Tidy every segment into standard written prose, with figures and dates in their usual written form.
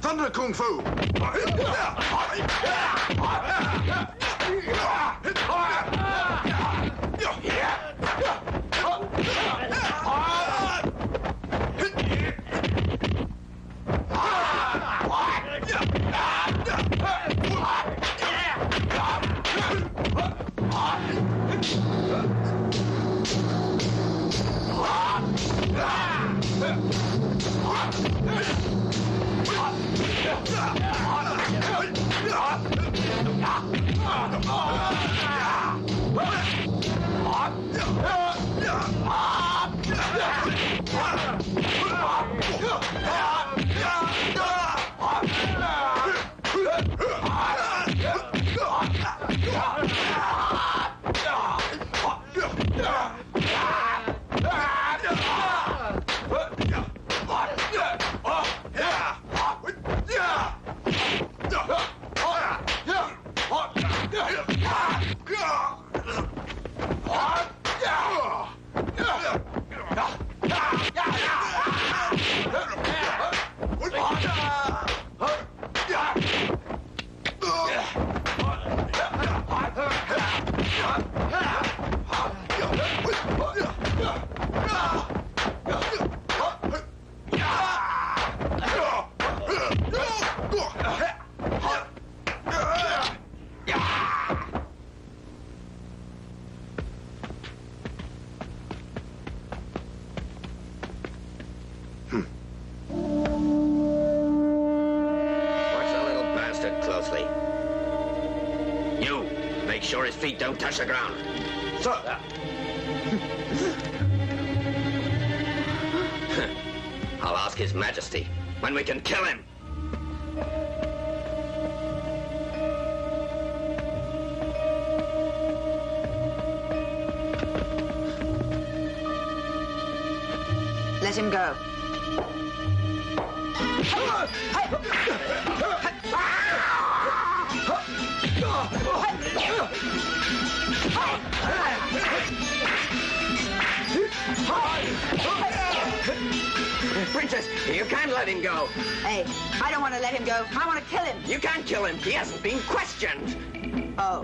Thunder Kung Fu! Feet don't touch the ground. Sir! I'll ask His Majesty when we can kill him. Let him go. Princess, you can't let him go. Hey, I don't want to let him go. I want to kill him. You can't kill him. He hasn't been questioned. Oh.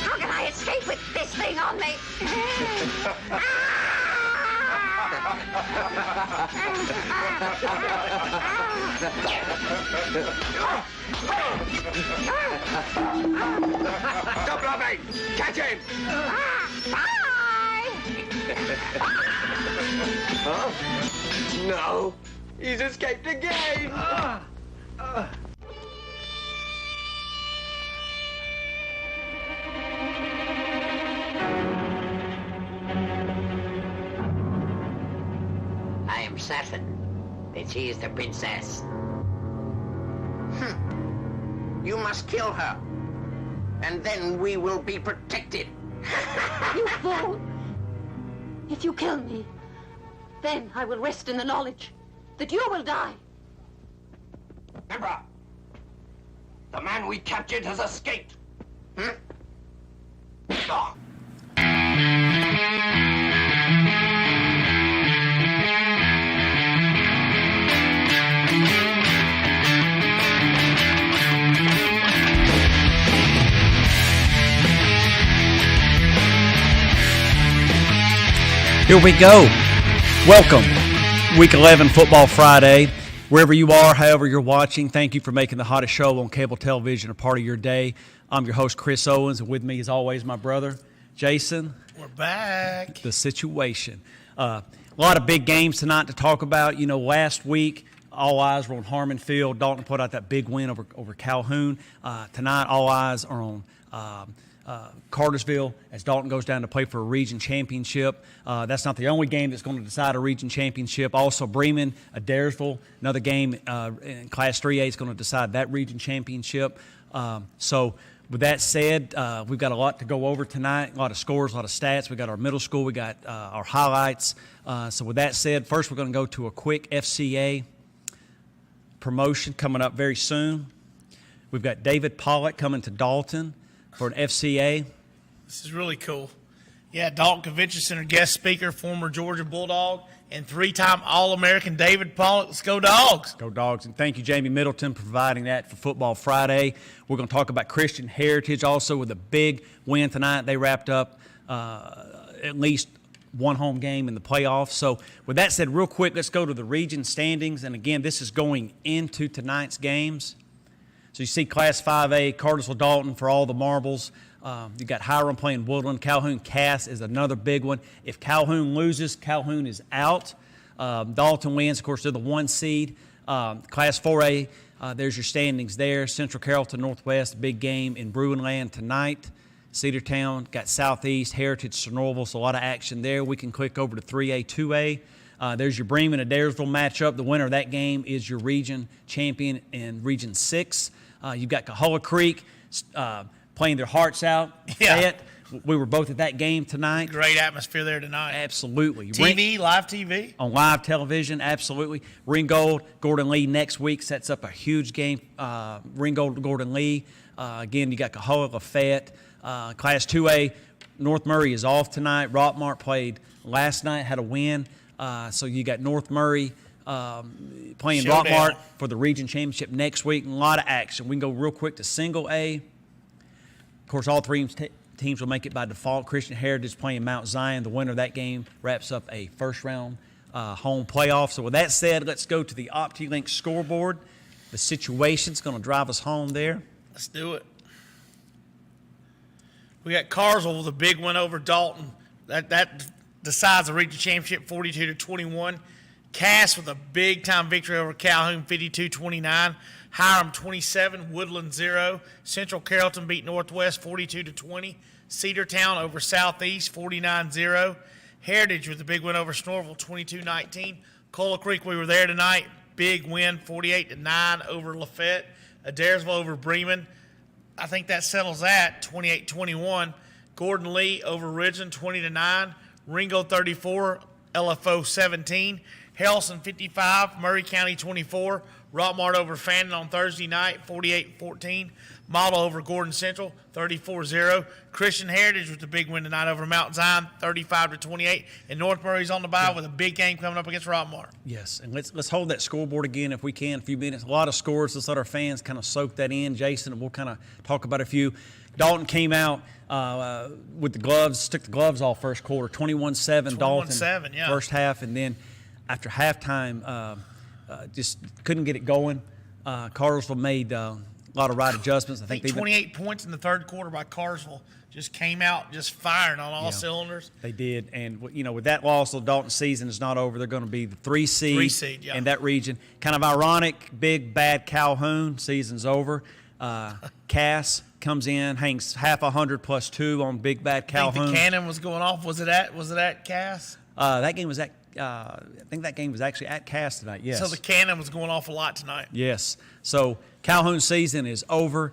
How can I escape with this thing on me? Stop laughing! Catch him! Bye! Huh? No! He's escaped again! I am certain that she is the princess. You must kill her, and then we will be protected. You fool! If you kill me, then I will rest in the knowledge that you will die. Emperor, the man we captured has escaped. Here we go. Welcome. Week 11 Football Friday. Wherever you are, however you're watching, thank you for making the hottest show on cable television a part of your day. I'm your host, Chris Owens, and with me, as always, my brother, Jason. We're back. The situation. A lot of big games tonight to talk about. You know, last week, all eyes were on Harmon Field. Dalton put out that big win over Calhoun. Tonight, all eyes are on Cartersville as Dalton goes down to play for a region championship. That's not the only game that's going to decide a region championship. Also, Bremen, Adairsville, another game in Class 3A is going to decide that region championship. So with that said, we've got a lot to go over tonight, a lot of scores, a lot of stats. We got our middle school, we got our highlights. So with that said, first we're going to go to a quick FCA promotion coming up very soon. We've got David Pollock coming to Dalton for an FCA. This is really cool. Yeah, Dalton Convention Center guest speaker, former Georgia Bulldog, and 3-time All-American David Pollock. Let's go Dogs. Go Dogs. And thank you, Jamie Middleton, for providing that for Football Friday. We're going to talk about Christian Heritage also with a big win tonight. They wrapped up at least one home game in the playoffs. So with that said, real quick, let's go to the region standings. And again, this is going into tonight's games. So you see Class 5A, Cartersville Dalton for all the marbles. You got Hiram playing Woodland. Calhoun Cass is another big one. If Calhoun loses, Calhoun is out. Dalton wins. Of course, they're the 1 seed. Class 4A, there's your standings there. Central Carrollton Northwest, big game in Bruinland tonight. Cedartown got Southeast, Heritage, Sonoraville, so a lot of action there. We can click over to 3A, 2A. There's your Bremen and Adairsville matchup. The winner of that game is your region champion in Region 6. You've got Cahola Creek playing their hearts out. Yeah. We were both at that game tonight. Great atmosphere there tonight. Absolutely. Live TV? On live television, absolutely. Ringgold, Gordon Lee next week sets up a huge game. Ringgold, Gordon Lee. Again, you got Cahola, Lafayette. Class 2A, North Murray is off tonight. Rockmart played last night, had a win. So you got North Murray playing Showdown. Rockmart for the region championship next week. A lot of action. We can go real quick to single A. Of course, all three teams will make it by default. Christian Heritage playing Mount Zion. The winner of that game wraps up a first-round home playoff. So with that said, let's go to the OptiLink scoreboard. The situation's going to drive us home there. Let's do it. We got Carswell with a big win over Dalton. That decides the region championship 42-21. Cass with a big-time victory over Calhoun 52-29. Hiram 27, Woodland 0. Central Carrollton beat Northwest 42-20. Cedartown over Southeast 49-0. Heritage with a big win over Sonoraville 22-19. Cola Creek, we were there tonight. Big win 48-9 over Lafayette. Adairsville over Bremen. I think that settles that 28-21. Gordon Lee over Ridgeland 20-9. Ringo 34, LFO 17. Harrelson 55, Murray County 24. Rockmart over Fannin on Thursday night, 48-14. Model over Gordon Central, 34-0. Christian Heritage with the big win tonight over Mount Zion, 35-28. And North Murray's on the bye with a big game coming up against Rockmart. Yes, and let's hold that scoreboard again if we can, a few minutes. A lot of scores. Let's let our fans kind of soak that in. Jason, and we'll kind of talk about a few. Dalton came out with the gloves, took the gloves off first quarter, 21-7 Dalton. 21-7, yeah. First half, and then after halftime, just couldn't get it going. Carswell made a lot of right adjustments. I think 28 points in the third quarter by Carswell. Just came out just firing on all cylinders. They did. And, with that loss, the Dalton season is not over. They're going to be the 3 seed yeah. in that region. Kind of ironic, big, bad Calhoun season's over. Cass comes in, hangs half 100 plus 2 on big, bad Calhoun. I think the cannon was going off. Was it at Cass? That game was at I think that game was actually at Cass tonight, yes. So the cannon was going off a lot tonight. Yes. So Calhoun season is over.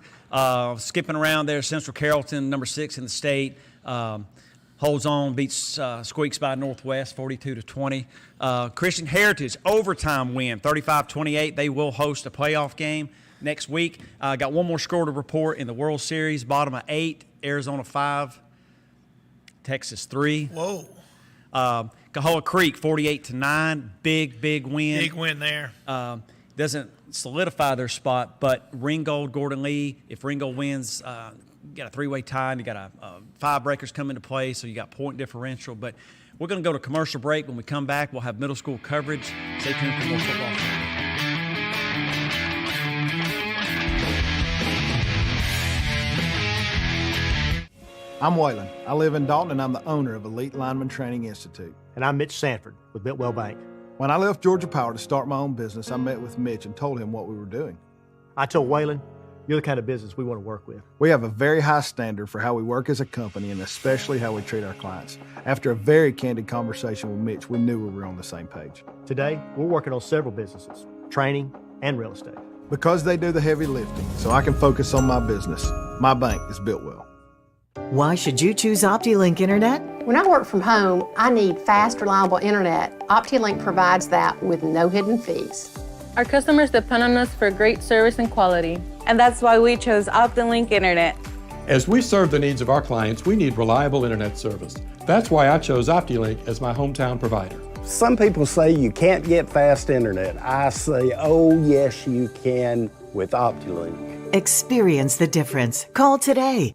Skipping around there, Central Carrollton, number 6 in the state, holds on, beats squeaks by Northwest 42-20. Christian Heritage overtime win, 35-28. They will host a playoff game next week. Got one more score to report in the World Series. Bottom of 8, Arizona 5, Texas 3. Whoa. Cahola Creek 48-9, big win. Big win there. Doesn't solidify their spot, but Ringgold, Gordon Lee, if Ringgold wins, you got a 3-way tie, and you got 5 breakers come into play, so you got point differential. But we're going to go to commercial break. When we come back, we'll have middle school coverage. Stay tuned for more football. I'm Waylon. I live in Dalton, and I'm the owner of Elite Lineman Training Institute. And I'm Mitch Sanford with Bitwell Bank. When I left Georgia Power to start my own business, I met with Mitch and told him what we were doing. I told Waylon, you're the kind of business we want to work with. We have a very high standard for how we work as a company and especially how we treat our clients. After a very candid conversation with Mitch, we knew we were on the same page. Today, we're working on several businesses, training and real estate. Because they do the heavy lifting, so I can focus on my business. My bank is built well. Why should you choose OptiLink Internet? When I work from home, I need fast, reliable internet. OptiLink provides that with no hidden fees. Our customers depend on us for great service and quality. And that's why we chose OptiLink Internet. As we serve the needs of our clients, we need reliable internet service. That's why I chose OptiLink as my hometown provider. Some people say you can't get fast internet. I say, oh yes you can with OptiLink. Experience the difference. Call today.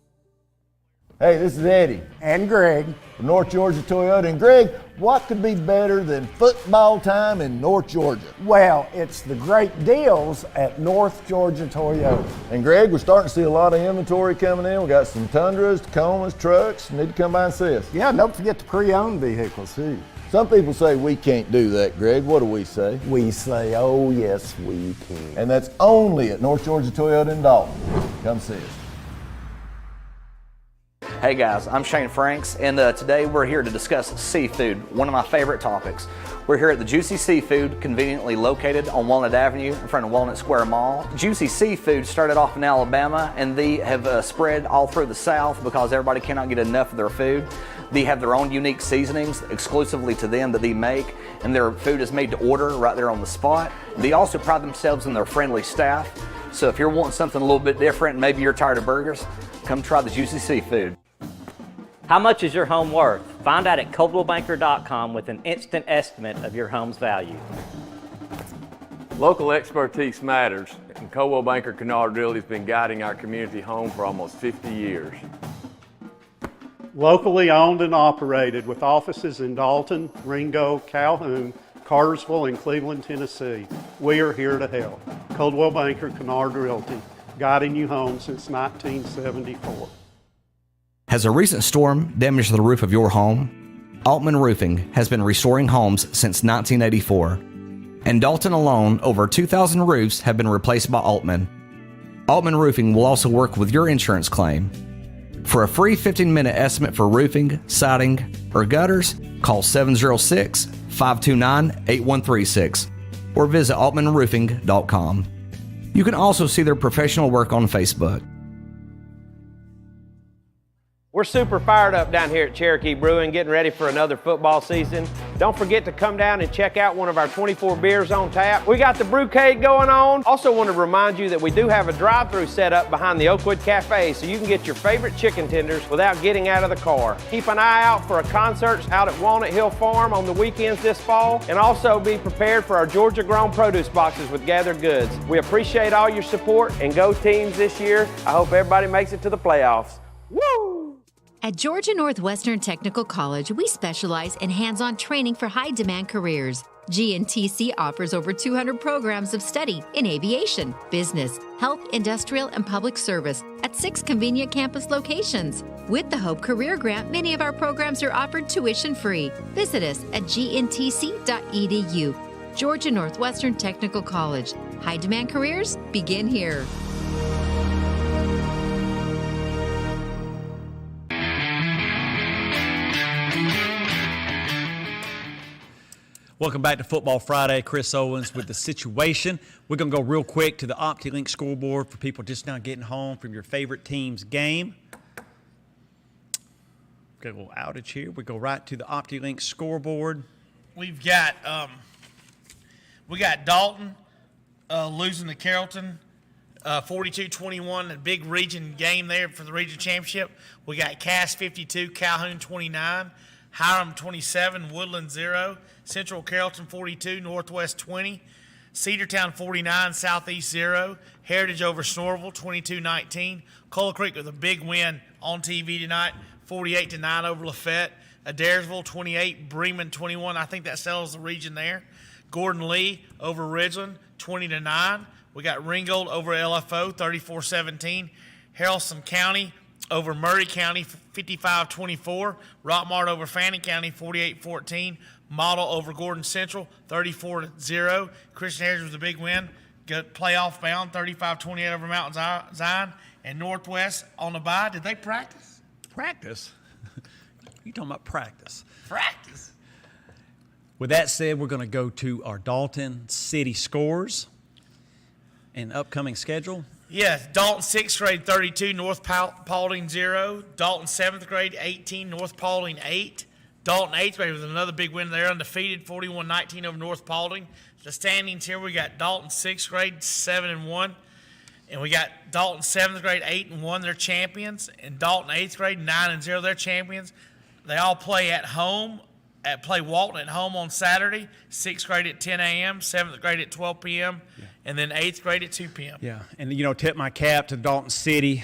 Hey, this is Eddie. And Greg. From North Georgia Toyota. And Greg, what could be better than football time in North Georgia? Well, it's the great deals at North Georgia Toyota. And Greg, we're starting to see a lot of inventory coming in. We got some Tundras, Tacomas, trucks. You need to come by and see us. Yeah, and don't forget the pre-owned vehicles too. Some people say we can't do that, Greg. What do we say? We say, oh yes, we can. And that's only at North Georgia Toyota in Dalton. Come see us. Hey guys, I'm Shane Franks, and today we're here to discuss seafood, one of my favorite topics. We're here at the Juicy Seafood, conveniently located on Walnut Avenue in front of Walnut Square Mall. Juicy Seafood started off in Alabama, and they have spread all through the South because everybody cannot get enough of their food. They have their own unique seasonings exclusively to them that they make, and their food is made to order right there on the spot. They also pride themselves in their friendly staff, so if you're wanting something a little bit different, maybe you're tired of burgers, come try the Juicy Seafood. How much is your home worth? Find out at ColdwellBanker.com with an instant estimate of your home's value. Local expertise matters, and Coldwell Banker Kennard Realty has been guiding our community home for almost 50 years. Locally owned and operated with offices in Dalton, Ringo, Calhoun, Cartersville, and Cleveland, Tennessee. We are here to help. Coldwell Banker Kennard Realty, guiding you home since 1974. Has a recent storm damaged the roof of your home? Altman Roofing has been restoring homes since 1984. In Dalton alone, over 2,000 roofs have been replaced by Altman. Altman Roofing will also work with your insurance claim. For a free 15-minute estimate for roofing, siding, or gutters, call 706-529-8136 or visit altmanroofing.com. You can also see their professional work on Facebook. We're super fired up down here at Cherokee Brewing, getting ready for another football season. Don't forget to come down and check out one of our 24 beers on tap. We got the brewcade going on. Also want to remind you that we do have a drive-thru set up behind the Oakwood Cafe, so you can get your favorite chicken tenders without getting out of the car. Keep an eye out for a concert out at Walnut Hill Farm on the weekends this fall, and also be prepared for our Georgia-grown produce boxes with gathered goods. We appreciate all your support, and go teams this year. I hope everybody makes it to the playoffs. Woo! At Georgia Northwestern Technical College, we specialize in hands-on training for high-demand careers. GNTC offers over 200 programs of study in aviation, business, health, industrial, and public service at 6 convenient campus locations. With the Hope Career Grant, many of our programs are offered tuition-free. Visit us at gntc.edu. Georgia Northwestern Technical College. High-demand careers begin here. Welcome back to Football Friday. Chris Owens with The Situation. We're going to go real quick to the OptiLink scoreboard for people just now getting home from your favorite team's game. Got a little outage here. We go right to the OptiLink scoreboard. We got Dalton losing to Carrollton 42-21, a big region game there for the region championship. We got Cass 52, Calhoun 29, Hiram 27, Woodland 0, Central Carrollton 42, Northwest 20, Cedartown 49, Southeast 0, Heritage over Snorville 22-19, Cola Creek with a big win on TV tonight, 48-9 over Lafayette, Adairsville 28, Bremen 21. I think that settles the region there. Gordon Lee over Ridgeland 20-9. We got Ringgold over LFO 34-17. Haralson County over Murray County 55-24. Rockmart over Fannin County 48-14. Model over Gordon Central 34-0. Christian Heritage was a big win. Got playoff bound 35-28 over Mount Zion. And Northwest on the bye. Did they practice? Practice? You talking about practice? Practice. With that said, we're going to go to our Dalton City scores and upcoming schedule. Yes, Dalton 6th grade 32, North Paulding 0. Dalton 7th grade 18, North Paulding 8. Dalton 8th grade was another big win there, undefeated 41-19 over North Paulding. The standings here, we got Dalton 6th grade 7-1. And we got Dalton 7th grade 8-1, they're champions. And Dalton 8th grade 9-0, they're champions. They all play at home, play Walton at home on Saturday. 6th grade at 10 a.m., 7th grade at 12 p.m., and then 8th grade at 2 p.m. Yeah, and tip my cap to Dalton City,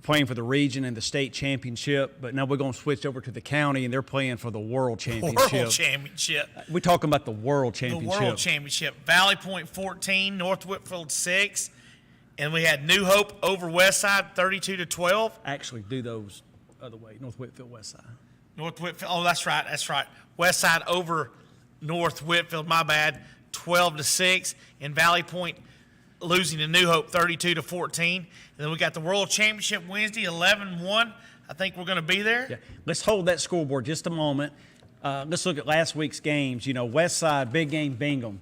playing for the region and the state championship. But now we're going to switch over to the county, and they're playing for the world championship. World championship. We're talking about the world championship. The world championship. Valley Point 14, North Whitfield 6. And we had New Hope over Westside 32-12. Actually, do those other way. North Whitfield, Westside. North Whitfield. Oh, that's right. Westside over North Whitfield. My bad. 12-6. And Valley Point losing to New Hope 32-14. And then we got the World Championship Wednesday 11-1. I think we're going to be there. Yeah. Let's hold that scoreboard just a moment. Let's look at last week's games. Westside, big game, Bingham.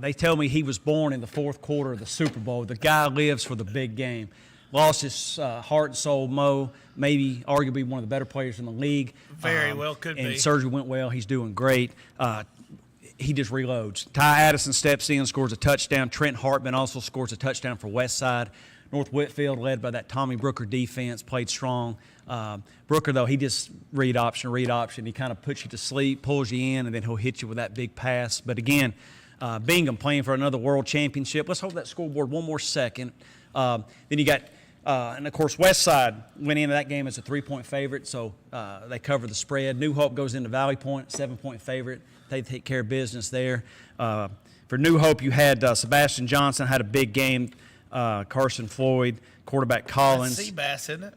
They tell me he was born in the fourth quarter of the Super Bowl. The guy lives for the big game. Lost his heart and soul. Mo, maybe arguably one of the better players in the league. Very well, could be. And surgery went well. He's doing great. He just reloads. Ty Addison steps in, scores a touchdown. Trent Hartman also scores a touchdown for Westside. North Whitfield, led by that Tommy Brooker defense, played strong. Brooker, though, he just read option. He kind of puts you to sleep, pulls you in, and then he'll hit you with that big pass. But again, Bingham playing for another world championship. Let's hold that scoreboard one more second. Then you got, and of course, Westside went into that game as a 3-point favorite, so they cover the spread. New Hope goes into Valley Point, 7-point favorite. They take care of business there. For New Hope, you had Sebastian Johnson had a big game. Carson Floyd, quarterback Collins. That's Seabass, isn't it?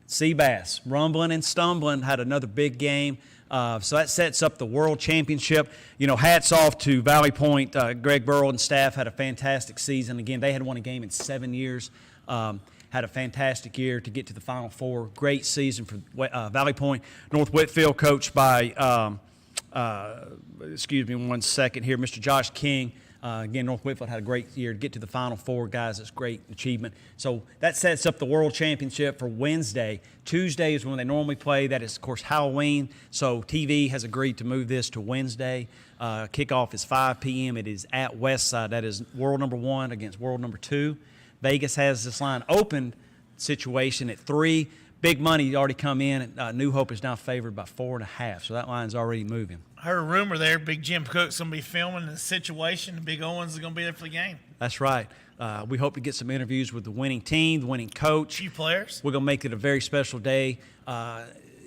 Seabass, rumbling and stumbling, had another big game. So that sets up the world championship. Hats off to Valley Point. Greg Burrow and staff had a fantastic season. Again, they had won a game in 7 years. Had a fantastic year to get to the Final Four. Great season for Valley Point. North Whitfield, coached by, excuse me one second here, Mr. Josh King. Again, North Whitfield had a great year to get to the Final Four. Guys, that's a great achievement. So that sets up the World Championship for Wednesday. Tuesday is when they normally play. That is, of course, Halloween. So TV has agreed to move this to Wednesday. Kickoff is 5 p.m. It is at Westside. That is world number 1 against world number 2. Vegas has this line opened situation at 3. Big money already come in. New Hope is now favored by 4.5. So that line's already moving. I heard a rumor there, Big Jim Cook's going to be filming the situation. Big Owens is going to be there for the game. That's right. We hope to get some interviews with the winning team, the winning coach. A few players. We're going to make it a very special day.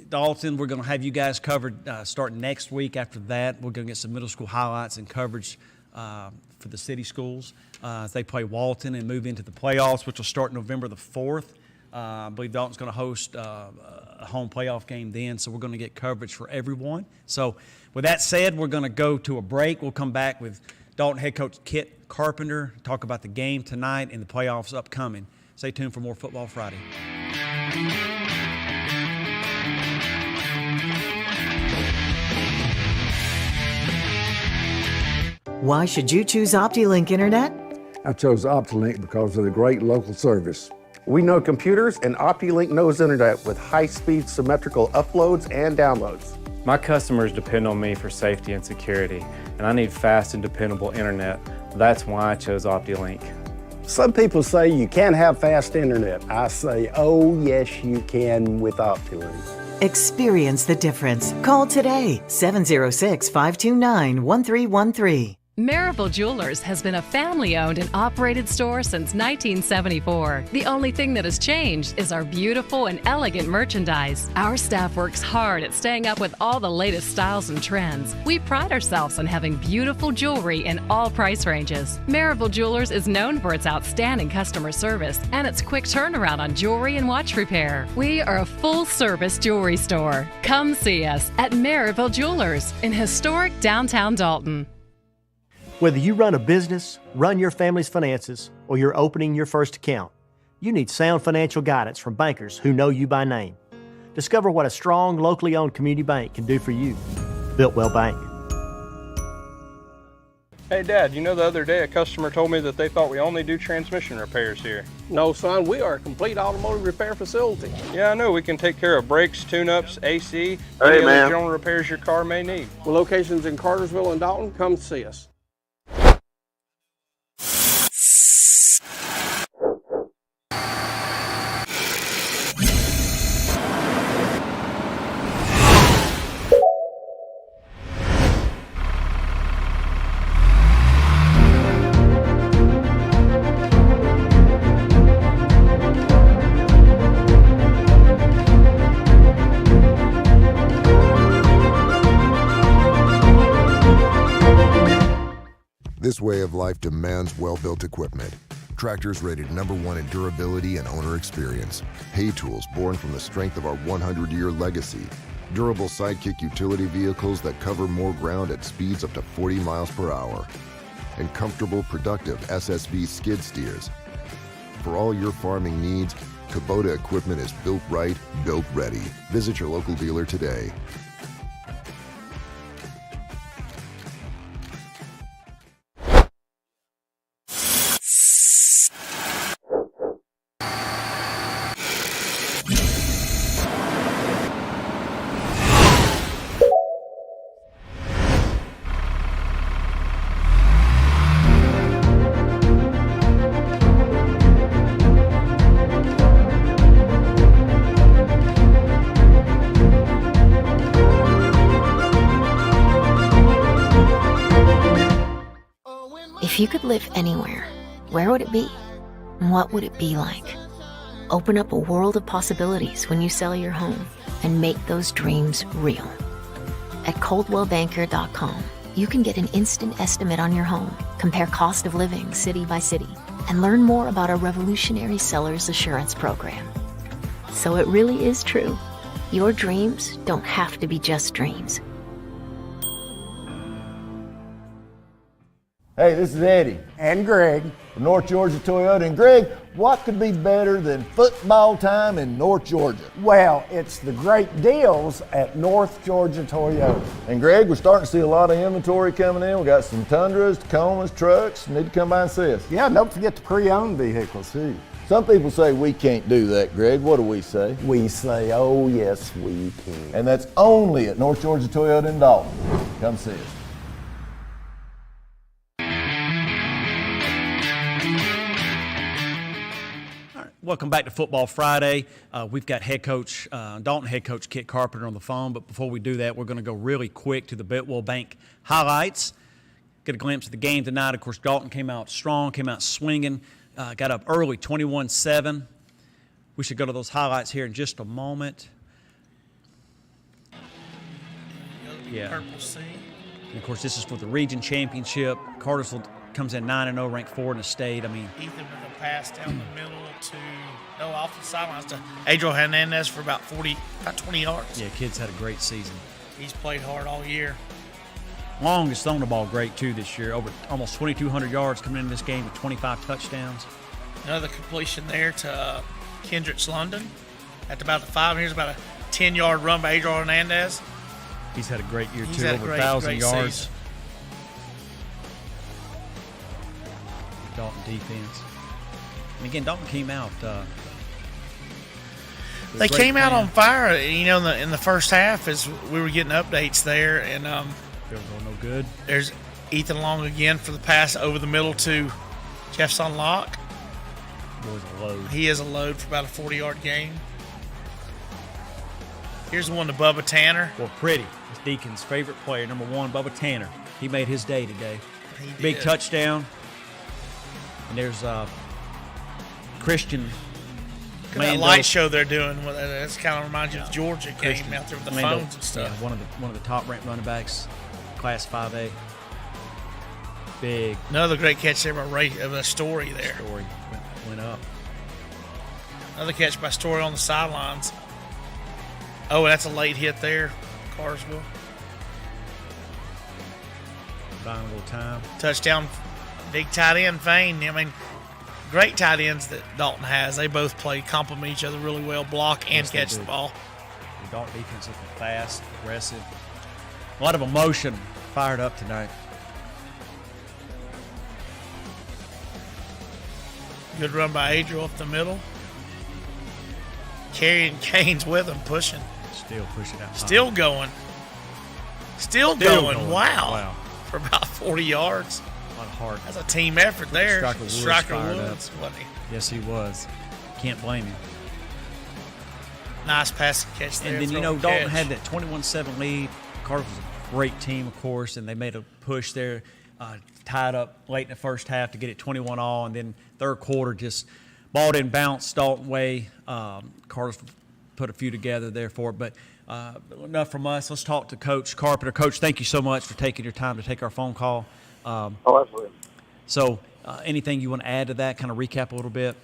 Dalton, we're going to have you guys covered starting next week. After that, we're going to get some middle school highlights and coverage for the city schools as they play Walton and move into the playoffs, which will start November the 4th. I believe Dalton's going to host a home playoff game then, so we're going to get coverage for everyone. So with that said, we're going to go to a break. We'll come back with Dalton head coach Kit Carpenter, talk about the game tonight and the playoffs upcoming. Stay tuned for more Football Friday. Why should you choose OptiLink Internet? I chose OptiLink because of the great local service. We know computers, and OptiLink knows internet with high-speed symmetrical uploads and downloads. My customers depend on me for safety and security, and I need fast and dependable internet. That's why I chose OptiLink. Some people say you can't have fast internet. I say, oh yes you can with OptiLink. Experience the difference. Call today, 706-529-1313. Marable Jewelers has been a family-owned and operated store since 1974. The only thing that has changed is our beautiful and elegant merchandise. Our staff works hard at staying up with all the latest styles and trends. We pride ourselves on having beautiful jewelry in all price ranges. Marable Jewelers is known for its outstanding customer service and its quick turnaround on jewelry and watch repair. We are a full-service jewelry store. Come see us at Marable Jewelers in historic downtown Dalton. Whether you run a business, run your family's finances, or you're opening your first account, you need sound financial guidance from bankers who know you by name. Discover what a strong, locally owned community bank can do for you. Built Well Bank. Hey, Dad, you know the other day a customer told me that they thought we only do transmission repairs here. No, son, we are a complete automotive repair facility. Yeah, I know. We can take care of brakes, tune-ups, AC, any other general repairs your car may need. With locations in Cartersville and Dalton, come see us. This way of life demands well-built equipment. Tractors rated #1 in durability and owner experience. Hay tools born from the strength of our 100-year legacy. Durable sidekick utility vehicles that cover more ground at speeds up to 40 miles per hour. And comfortable, productive SSV skid steers. For all your farming needs, Kubota equipment is built right, built ready. Visit your local dealer today. If you could live anywhere, where would it be? What would it be like? Open up a world of possibilities when you sell your home and make those dreams real. At ColdwellBanker.com, you can get an instant estimate on your home, compare cost of living city by city, and learn more about our revolutionary seller's assurance program. So it really is true. Your dreams don't have to be just dreams. Hey, this is Eddie. And Greg. From North Georgia Toyota. And Greg, what could be better than football time in North Georgia? Well, it's the great deals at North Georgia Toyota. And Greg, we're starting to see a lot of inventory coming in. We got some Tundras, Tacomas, trucks. Need to come by and see us. Yeah, don't forget the pre-owned vehicles too. Some people say we can't do that, Greg. What do we say? We say, oh yes, we can. And that's only at North Georgia Toyota in Dalton. Come see us. Welcome back to Football Friday. We've got Dalton head coach Kit Carpenter on the phone, but before we do that, we're going to go really quick to the Betwell Bank highlights. Get a glimpse of the game tonight. Of course, Dalton came out strong, came out swinging, got up early, 21-7. We should go to those highlights here in just a moment. Yeah. Purple C. And of course, this is for the region championship. Cartersville comes in 9-0, ranked 4 in the state. I mean, Ethan with a pass down the middle off the sidelines to Adriel Hernandez for about 20 yards. Yeah, kid's had a great season. He's played hard all year. Longest thrown the ball great, too, this year. Over almost 2,200 yards coming into this game with 25 touchdowns. Another completion there to Kendricks London at about the 5. Here's about a 10-yard run by Adriel Hernandez. He's had a great year, He's too, had over great 1,000 yards. Season. Dalton defense. And again, Dalton came out. They came out on fire, in the first half as we were getting updates there, and field goal no good. There's Ethan Long again for the pass over the middle to Jefferson Locke. Boy's a load. He is a load for about a 40-yard gain. Here's the one to Bubba Tanner. Well, pretty. It's Deacon's favorite player, number 1, Bubba Tanner. He made his day today. Big touchdown. And there's Christian. That light show they're doing, that's kind of reminds you of the Georgia game out there with the Lando, phones and stuff. Yeah, one of the top-ranked running backs, Class 5A. Big. Another great catch there by Story there. Story went up. Another catch by Story on the sidelines. Oh, that's a late hit there, Cartersville. Buying a little time. Touchdown, big tight end Fane. I mean, great tight ends that Dalton has. They both complement each other really well, block and catch the ball. The Dalton defense looking fast, aggressive. A lot of emotion fired up tonight. Good run by Adriel up the middle. Carrying Canes with him, pushing. Still pushing out. Still going. Still going. Wow. For about 40 yards. A lot of heart. That's a team effort there. Striker Woods, wasn't he? Yes, he was. Can't blame him. Nice pass and catch there. And then, Dalton had that 21-7 lead. Cardinals was a great team, of course, and they made a push there, tied up late in the first half to get it 21-all, and then third quarter just ball didn't bounce Dalton way. Cardinals put a few together there for it, but enough from us. Let's talk to Coach Carpenter. Coach, thank you so much for taking your time to take our phone call. Absolutely. So anything you want to add to that, kind of recap a little bit?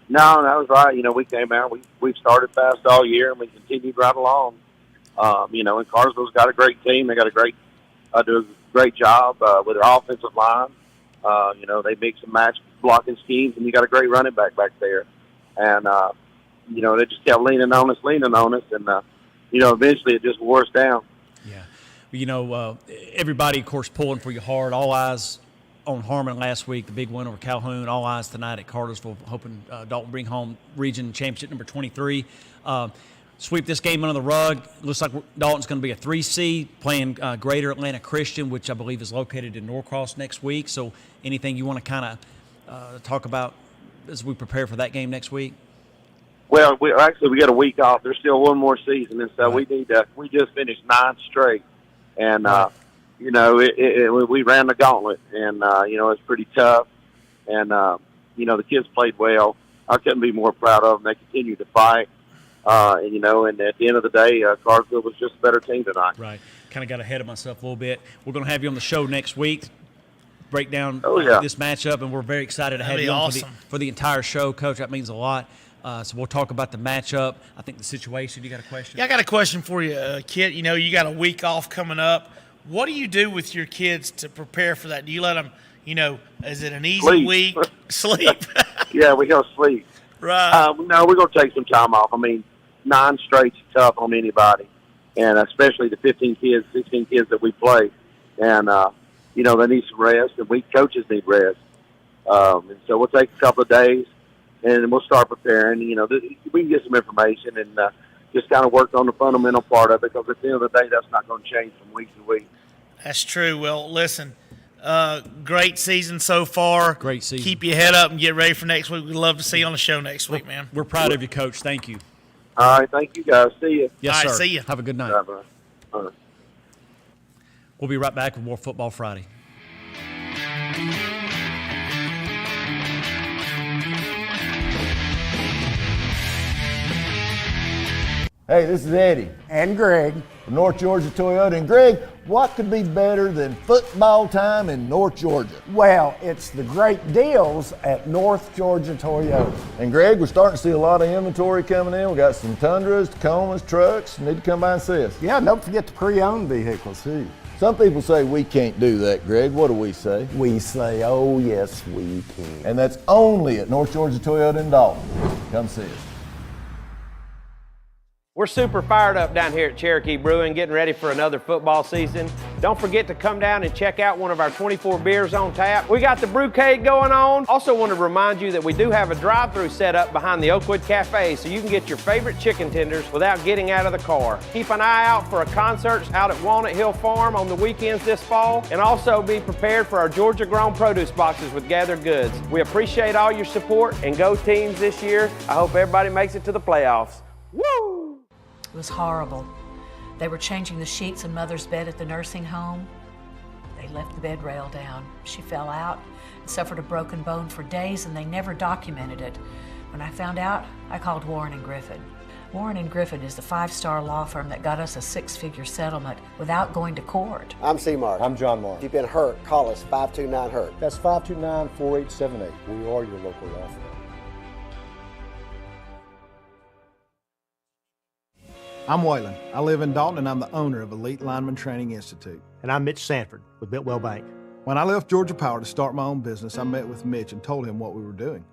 No, that was right. We came out. We've started fast all year, and we continued right along. And Cartersville's got a great team. They got do a great job with their offensive line. They mix and match blocking schemes, and you got a great running back there. And they just kept leaning on us, and eventually it just wore us down. Yeah, everybody, of course, pulling for you hard. All eyes on Harmon last week, the big win over Calhoun. All eyes tonight at Cartersville, hoping Dalton bring home region championship number 23. Sweep this game under the rug. Looks like Dalton's going to be a 3 seed playing Greater Atlanta Christian, which I believe is located in Norcross next week. So anything you want to kind of talk about as we prepare for that game next week? Well, we got a week off. There's still one more season, and so we just finished 9 straight. And, we ran the gauntlet, and, it's pretty tough. And, the kids played well. I couldn't be more proud of them. They continued to fight. And at the end of the day, Cartersville was just a better team tonight. Right. Kind of got ahead of myself a little bit. We're going to have you on the show next week, break down this matchup, and we're very excited to have you on for the entire show, Coach. That means a lot. So we'll talk about the matchup. I think the situation. You got a question? Yeah, I got a question for you, Kit. You got a week off coming up. What do you do with your kids to prepare for that? Do you let them, is it an easy week? Sleep. Yeah, we go sleep. Right. No, we're going to take some time off. 9 straight's tough on anybody, and especially the 15 kids, 16 kids that we play. And, they need some rest, and we coaches need rest. And so we'll take a couple of days, and we'll start preparing. We can get some information and just kind of work on the fundamental part of it, because at the end of the day, that's not going to change from week to week. That's true. Well, listen, great season so far. Great season. Keep your head up and get ready for next week. We'd love to see you on the show next week, man. We're proud of you, Coach. Thank you. All right, thank you, guys. See you. Yes, sir. All right, see you. Have a good night. Bye-bye. All right. We'll be right back with more Football Friday. Hey, this is Eddie. And Greg. From North Georgia Toyota. And Greg, what could be better than football time in North Georgia? Well, it's the great deals at North Georgia Toyota. And Greg, we're starting to see a lot of inventory coming in. We got some Tundras, Tacomas, trucks. Need to come by and see us. Yeah, don't forget the pre-owned vehicles too. Some people say we can't do that, Greg. What do we say? We say, oh yes, we can. And that's only at North Georgia Toyota in Dalton. Come see us. We're super fired up down here at Cherokee Brewing, getting ready for another football season. Don't forget to come down and check out one of our 24 beers on tap. We got the brewcade going on. Also want to remind you that we do have a drive-thru set up behind the Oakwood Cafe, so you can get your favorite chicken tenders without getting out of the car. Keep an eye out for a concert out at Walnut Hill Farm on the weekends this fall, and also be prepared for our Georgia-grown produce boxes with Gathered Goods. We appreciate all your support, and go teams this year. I hope everybody makes it to the playoffs. Woo! It was horrible. They were changing the sheets in Mother's bed at the nursing home. They left the bed rail down. She fell out and suffered a broken bone for days, and they never documented it. When I found out, I called Warren and Griffin. Warren and Griffin is the 5-star law firm that got us a 6-figure settlement without going to court. I'm C-Mark. I'm John Mark. If you've been hurt, call us 529-HURT. That's 529-4878. We are your local law firm. I'm Waylon. I live in Dalton, and I'm the owner of Elite Lineman Training Institute. And I'm Mitch Sanford with Biltwell Bank. When I left Georgia Power to start my own business, I met with Mitch and told him what we were doing.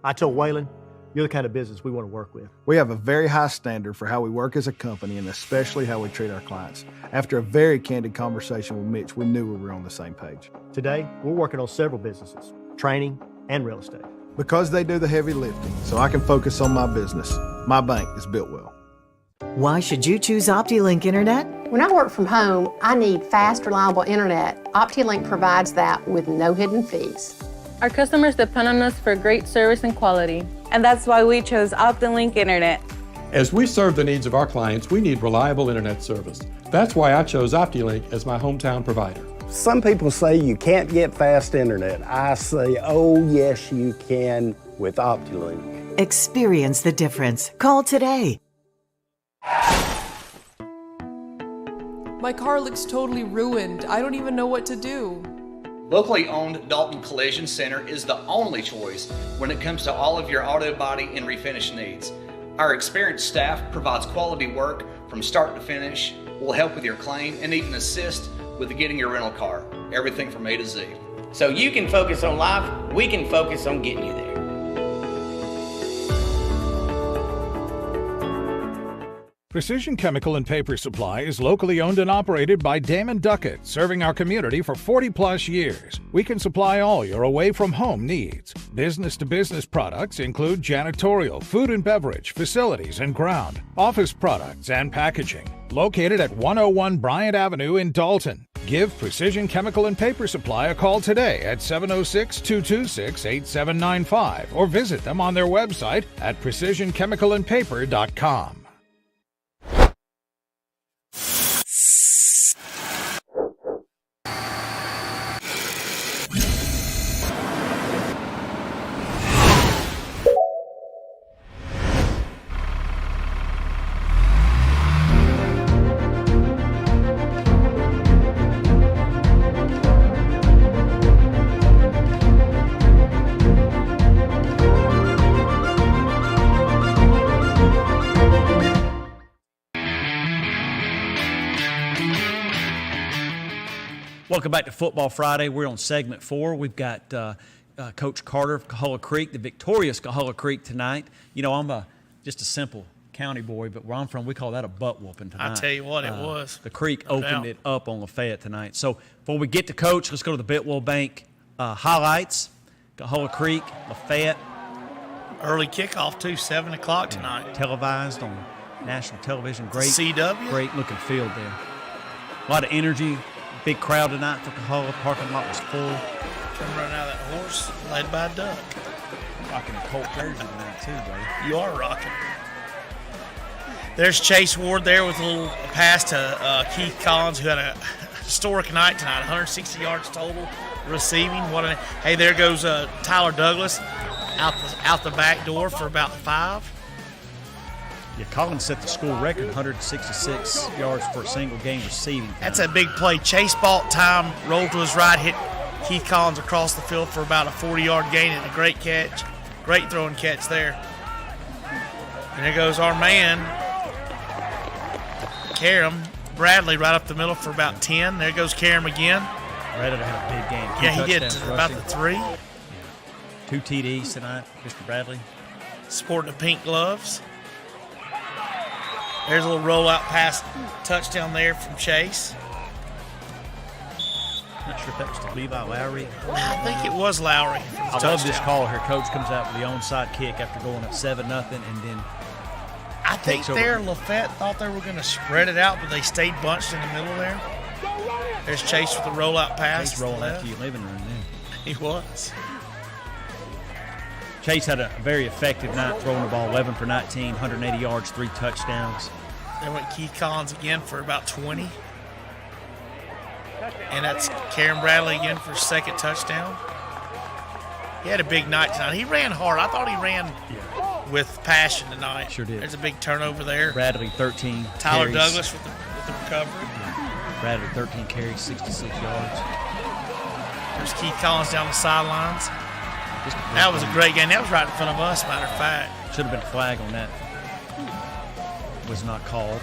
I told Waylon, you're the kind of business we want to work with. We have a very high standard for how we work as a company, and especially how we treat our clients. After a very candid conversation with Mitch, we knew we were on the same page. Today, we're working on several businesses, training and real estate. Because they do the heavy lifting, so I can focus on my business. My bank is built well. Why should you choose OptiLink Internet? When I work from home, I need fast, reliable internet. OptiLink provides that with no hidden fees. Our customers depend on us for great service and quality. And that's why we chose OptiLink Internet. As we serve the needs of our clients, we need reliable internet service. That's why I chose OptiLink as my hometown provider. Some people say you can't get fast internet. I say, oh yes you can with OptiLink. Experience the difference. Call today. My car looks totally ruined. I don't even know what to do. Locally owned Dalton Collision Center is the only choice when it comes to all of your auto body and refinish needs. Our experienced staff provides quality work from start to finish, will help with your claim, and even assist with getting your rental car. Everything from A to Z. So you can focus on life, we can focus on getting you there. Precision Chemical and Paper Supply is locally owned and operated by Damon Duckett, serving our community for 40-plus years. We can supply all your away-from-home needs. Business-to-business products include janitorial, food and beverage, facilities and ground, office products, and packaging. Located at 101 Bryant Avenue in Dalton. Give Precision Chemical and Paper Supply a call today at 706-226-8795 or visit them on their website at precisionchemicalandpaper.com. Welcome back to Football Friday. We're on segment 4. We've got Coach Carter of Cahulla Creek, the victorious Cahulla Creek tonight. You know, I'm just a simple county boy, but where I'm from, we call that a butt whooping tonight. I tell you what, it was. The Creek opened it up on Lafayette tonight. So before we get to Coach, let's go to the Bitwell Bank highlights. Cahulla Creek, Lafayette. Early kickoff, too, 7 o'clock tonight. Televised on national television. Great, CW. Great looking field there. A lot of energy. Big crowd tonight for Cahulla. Parking lot was full. Come running out of that horse, led by a duck. Rocking a Colt jersey tonight, too, buddy. You are rocking. There's Chase Ward there with a little pass to Keith Collins, who had a historic night tonight, 160 yards total receiving. Hey, there goes Tyler Douglas out the back door for about 5. Yeah, Collins set the school record, 166 yards for a single game receiving. That's a big play. Chase bought time, rolled to his right, hit Keith Collins across the field for about a 40-yard gain and a great catch. Great throwing catch there. And there goes our man, Karam Bradley, right up the middle for about 10. There goes Karam again. Bradley had a big game. Yeah, he did about the 3. Yeah. 2 TDs tonight, Mr. Bradley. Sporting the pink gloves. There's a little rollout pass touchdown there from Chase. Not sure if that was to Levi Lowry. I think it was Lowry. I love this call here. Coach comes out with the onside kick after going up 7-0, and then I think there Lafayette thought they were going to spread it out, but they stayed bunched in the middle there. There's Chase with the rollout pass. He's rolling out to your living room then. He was. Chase had a very effective night throwing the ball, 11 for 19, 180 yards, 3 touchdowns. Then went Keith Collins again for about 20. And that's Karam Bradley again for his 2nd touchdown. He had a big night tonight. He ran hard. I thought he ran with passion tonight. Sure did. There's a big turnover there. Bradley, 13 Tyler carries. Douglas with the recovery. Bradley, 13 carries, 66 yards. There's Keith Collins down the sidelines. That was a great game. That was right in front of us, matter of fact. Should have been a flag on that. Was not called.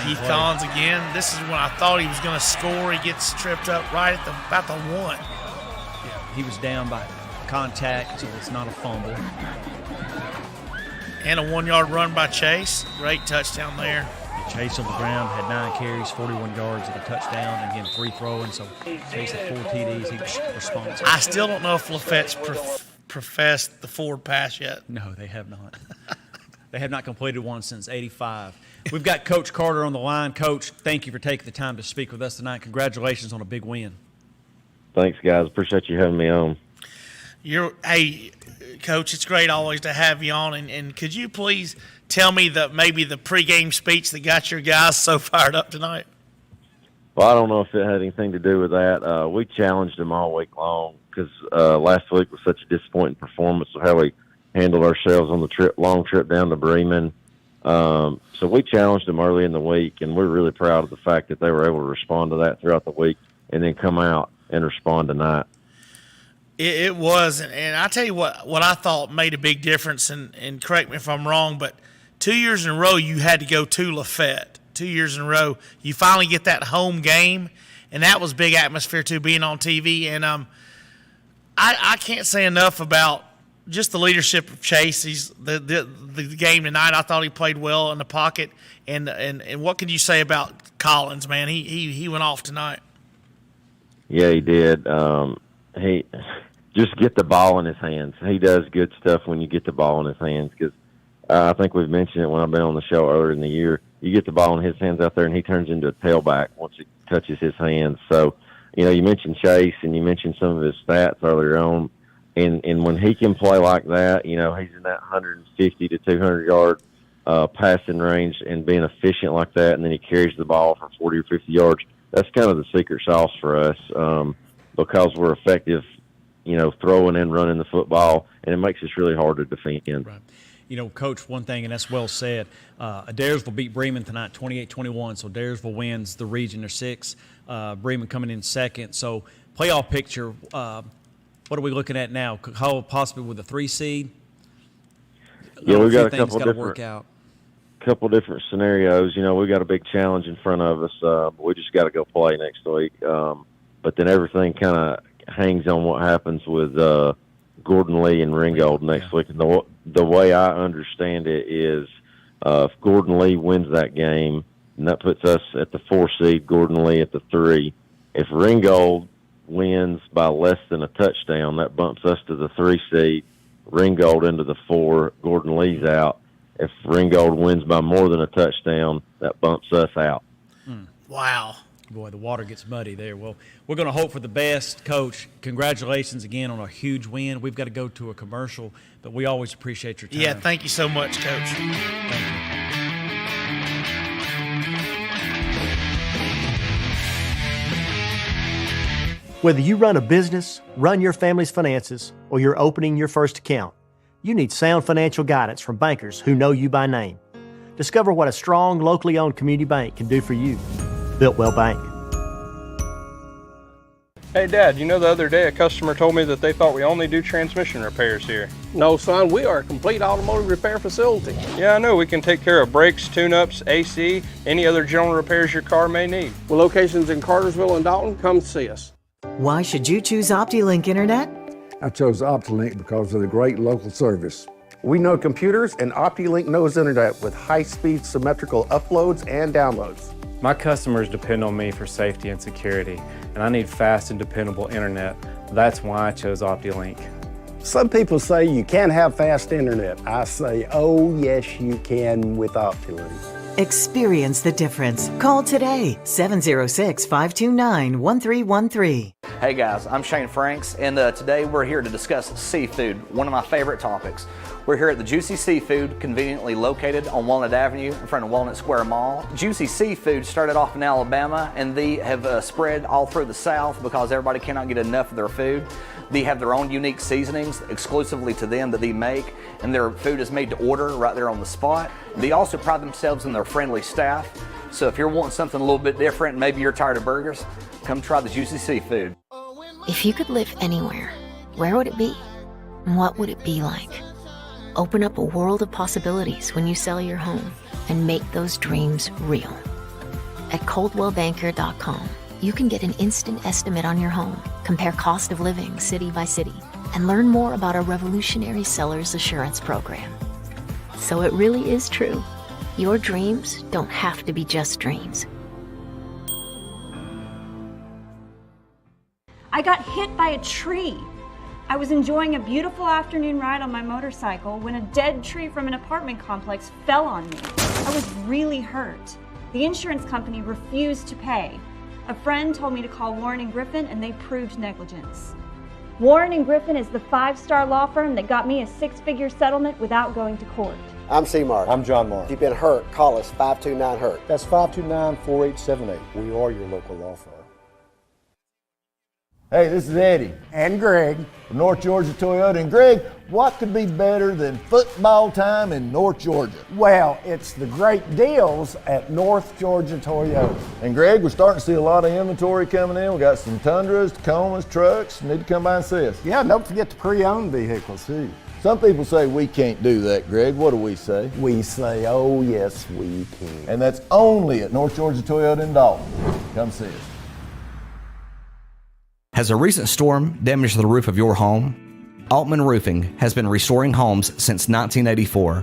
Keith Collins again. This is when I thought he was going to score. He gets tripped up right at about the 1. Yeah, he was down by contact, so it's not a fumble. And a 1-yard run by Chase. Great touchdown there. Chase on the ground had 9 carries, 41 yards and a touchdown. And again, 3 throwing. So Chase had 4 TDs. He was responsible. I still don't know if Lafayette's professed the forward pass yet. No, they have not. They have not completed one since '85. We've got Coach Carter on the line. Coach, thank you for taking the time to speak with us tonight. Congratulations on a big win. Thanks, guys. Appreciate you having me on. Hey, Coach, it's great always to have you on. And could you please tell me maybe the pregame speech that got your guys so fired up tonight? Well, I don't know if it had anything to do with that. We challenged them all week long because last week was such a disappointing performance of how we handled ourselves on the long trip down to Bremen. So we challenged them early in the week, and we're really proud of the fact that they were able to respond to that throughout the week and then come out and respond tonight. It was, and I tell you what I thought made a big difference, and correct me if I'm wrong, but 2 years in a row you had to go to Lafayette. 2 years in a row, you finally get that home game, and that was big atmosphere too, being on TV. And I can't say enough about just the leadership of Chase. He's the game tonight. I thought he played well in the pocket, and what can you say about Collins, man? He went off tonight. Yeah, he did. He just get the ball in his hands. He does good stuff when you get the ball in his hands, because I think we've mentioned it when I've been on the show earlier in the year. You get the ball in his hands out there, and he turns into a tailback once it touches his hands. So, you mentioned Chase, and you mentioned some of his stats earlier on. And when he can play like that, he's in that 150 to 200-yard passing range and being efficient like that, and then he carries the ball for 40 or 50 yards. That's kind of the secret sauce for us because we're effective, throwing and running the football, and it makes us really hard to defend. Right. Coach, one thing, and that's well said, Adairsville beat Bremen tonight 28-21, so Adairsville wins the region. They're 6, Bremen coming in second. So playoff picture, what are we looking at now? How possibly with a 3 seed? Yeah, we've got a couple different scenarios. We got a big challenge in front of us. But we just got to go play next week. But then everything kind of hangs on what happens with Gordon Lee and Ringgold next week. And the way I understand it is if Gordon Lee wins that game, and that puts us at the 4 seed, Gordon Lee at the 3. If Ringgold wins by less than a touchdown, that bumps us to the 3 seed, Ringgold into the 4, Gordon Lee's out. If Ringgold wins by more than a touchdown, that bumps us out. Wow. Boy, the water gets muddy there. Well, we're going to hope for the best. Coach, congratulations again on a huge win. We've got to go to a commercial, but we always appreciate your time. Yeah, thank you so much, Coach. Thank you. Whether you run a business, run your family's finances, or you're opening your first account, you need sound financial guidance from bankers who know you by name. Discover what a strong, locally owned community bank can do for you. Built Well Bank. Hey Dad, the other day a customer told me that they thought we only do transmission repairs here. No son, we are a complete automotive repair facility. Yeah, I know. We can take care of brakes, tune-ups, AC, any other general repairs your car may need. With locations in Cartersville and Dalton, come see us. Why should you choose OptiLink Internet? I chose OptiLink because of the great local service. We know computers, and OptiLink knows internet with high-speed symmetrical uploads and downloads. My customers depend on me for safety and security, and I need fast and dependable internet. That's why I chose OptiLink. Some people say you can't have fast internet. I say, oh yes you can with OptiLink. Experience the difference. Call today, 706-529-1313. Hey guys, I'm Shane Franks, and today we're here to discuss seafood, one of my favorite topics. We're here at the Juicy Seafood, conveniently located on Walnut Avenue in front of Walnut Square Mall. Juicy Seafood started off in Alabama, and they have spread all through the South because everybody cannot get enough of their food. They have their own unique seasonings exclusively to them that they make, and their food is made to order right there on the spot. They also pride themselves in their friendly staff. So if you're wanting something a little bit different, maybe you're tired of burgers, come try the Juicy Seafood. If you could live anywhere, where would it be? What would it be like? Open up a world of possibilities when you sell your home and make those dreams real. At ColdwellBanker.com, you can get an instant estimate on your home, compare cost of living city by city, and learn more about our revolutionary seller's assurance program. So it really is true. Your dreams don't have to be just dreams. I got hit by a tree. I was enjoying a beautiful afternoon ride on my motorcycle when a dead tree from an apartment complex fell on me. I was really hurt. The insurance company refused to pay. A friend told me to call Warren and Griffin, and they proved negligence. Warren and Griffin is the 5-star law firm that got me a 6-figure settlement without going to court. I'm C-Mark. I'm John Mark. If you've been hurt, call us 529-HURT. That's 529-4878. We are your local law firm. Hey, this is Eddie. And Greg. From North Georgia Toyota. And Greg, what could be better than football time in North Georgia? Well, it's the great deals at North Georgia Toyota. And Greg, we're starting to see a lot of inventory coming in. We got some Tundras, Tacomas, trucks. You need to come by and see us. Yeah, don't forget the pre-owned vehicles too. Some people say we can't do that, Greg. What do we say? We say, oh yes, we can. And that's only at North Georgia Toyota in Dalton. Come see us. Has a recent storm damaged the roof of your home? Altman Roofing has been restoring homes since 1984.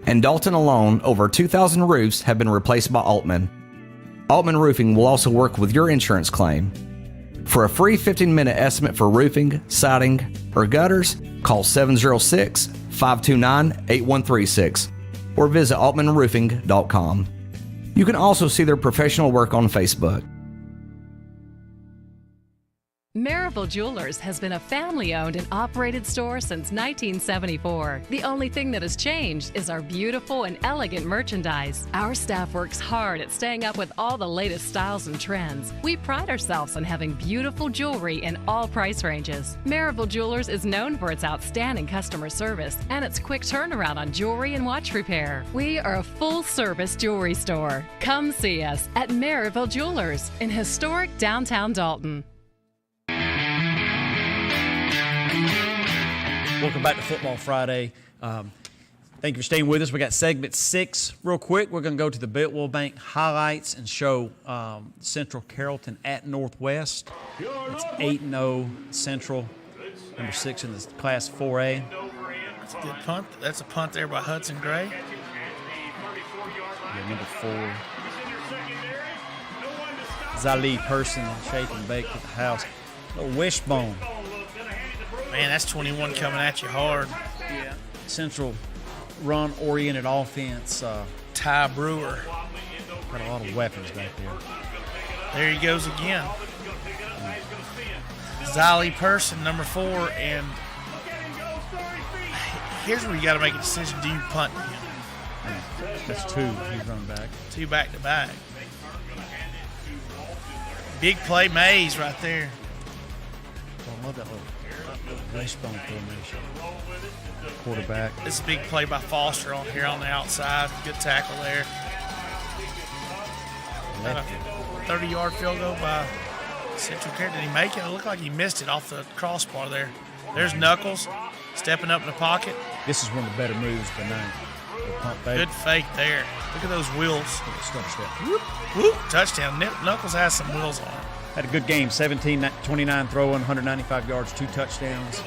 In Dalton alone, over 2,000 roofs have been replaced by Altman. Altman Roofing will also work with your insurance claim. For a free 15-minute estimate for roofing, siding, or gutters, call 706-529-8136 or visit altmanroofing.com. You can also see their professional work on Facebook. Maryville Jewelers has been a family-owned and operated store since 1974. The only thing that has changed is our beautiful and elegant merchandise. Our staff works hard at staying up with all the latest styles and trends. We pride ourselves on having beautiful jewelry in all price ranges. Maryville Jewelers is known for its outstanding customer service and its quick turnaround on jewelry and watch repair. We are a full-service jewelry store. Come see us at Maryville Jewelers in historic downtown Dalton. Welcome back to Football Friday. Thank you for staying with us. We got segment 6 real quick. We're going to go to the Biltwell Bank highlights and show Central Carrollton at Northwest. It's 8-0 Central, number 6 in the Class 4A. That's a good punt. That's a punt there by Hudson Gray. Yeah, number 4. Zali Person, shake and bake to the house. A little wishbone. Man, that's 21 coming at you hard. Yeah. Central run-oriented offense. Ty Brewer. Got a lot of weapons back there. There he goes again. Zali Person, number 4, and here's where you got to make a decision. Do you punt him? That's 2. He's running back. 2 back-to-back. Big play Mays right there. I love that little wishbone formation. Quarterback. This is a big play by Foster on here on the outside. Good tackle there. 30-yard field goal by Central Carrollton. Did he make it? It looked like he missed it off the crossbar there. There's Knuckles stepping up in the pocket. This is one of the better moves of the night. The pump fake. Good fake there. Look at those wheels. Whoop, whoop. Touchdown. Knuckles has some wheels on it. Had a good game, 17-29 throwing, 195 yards, 2 touchdowns.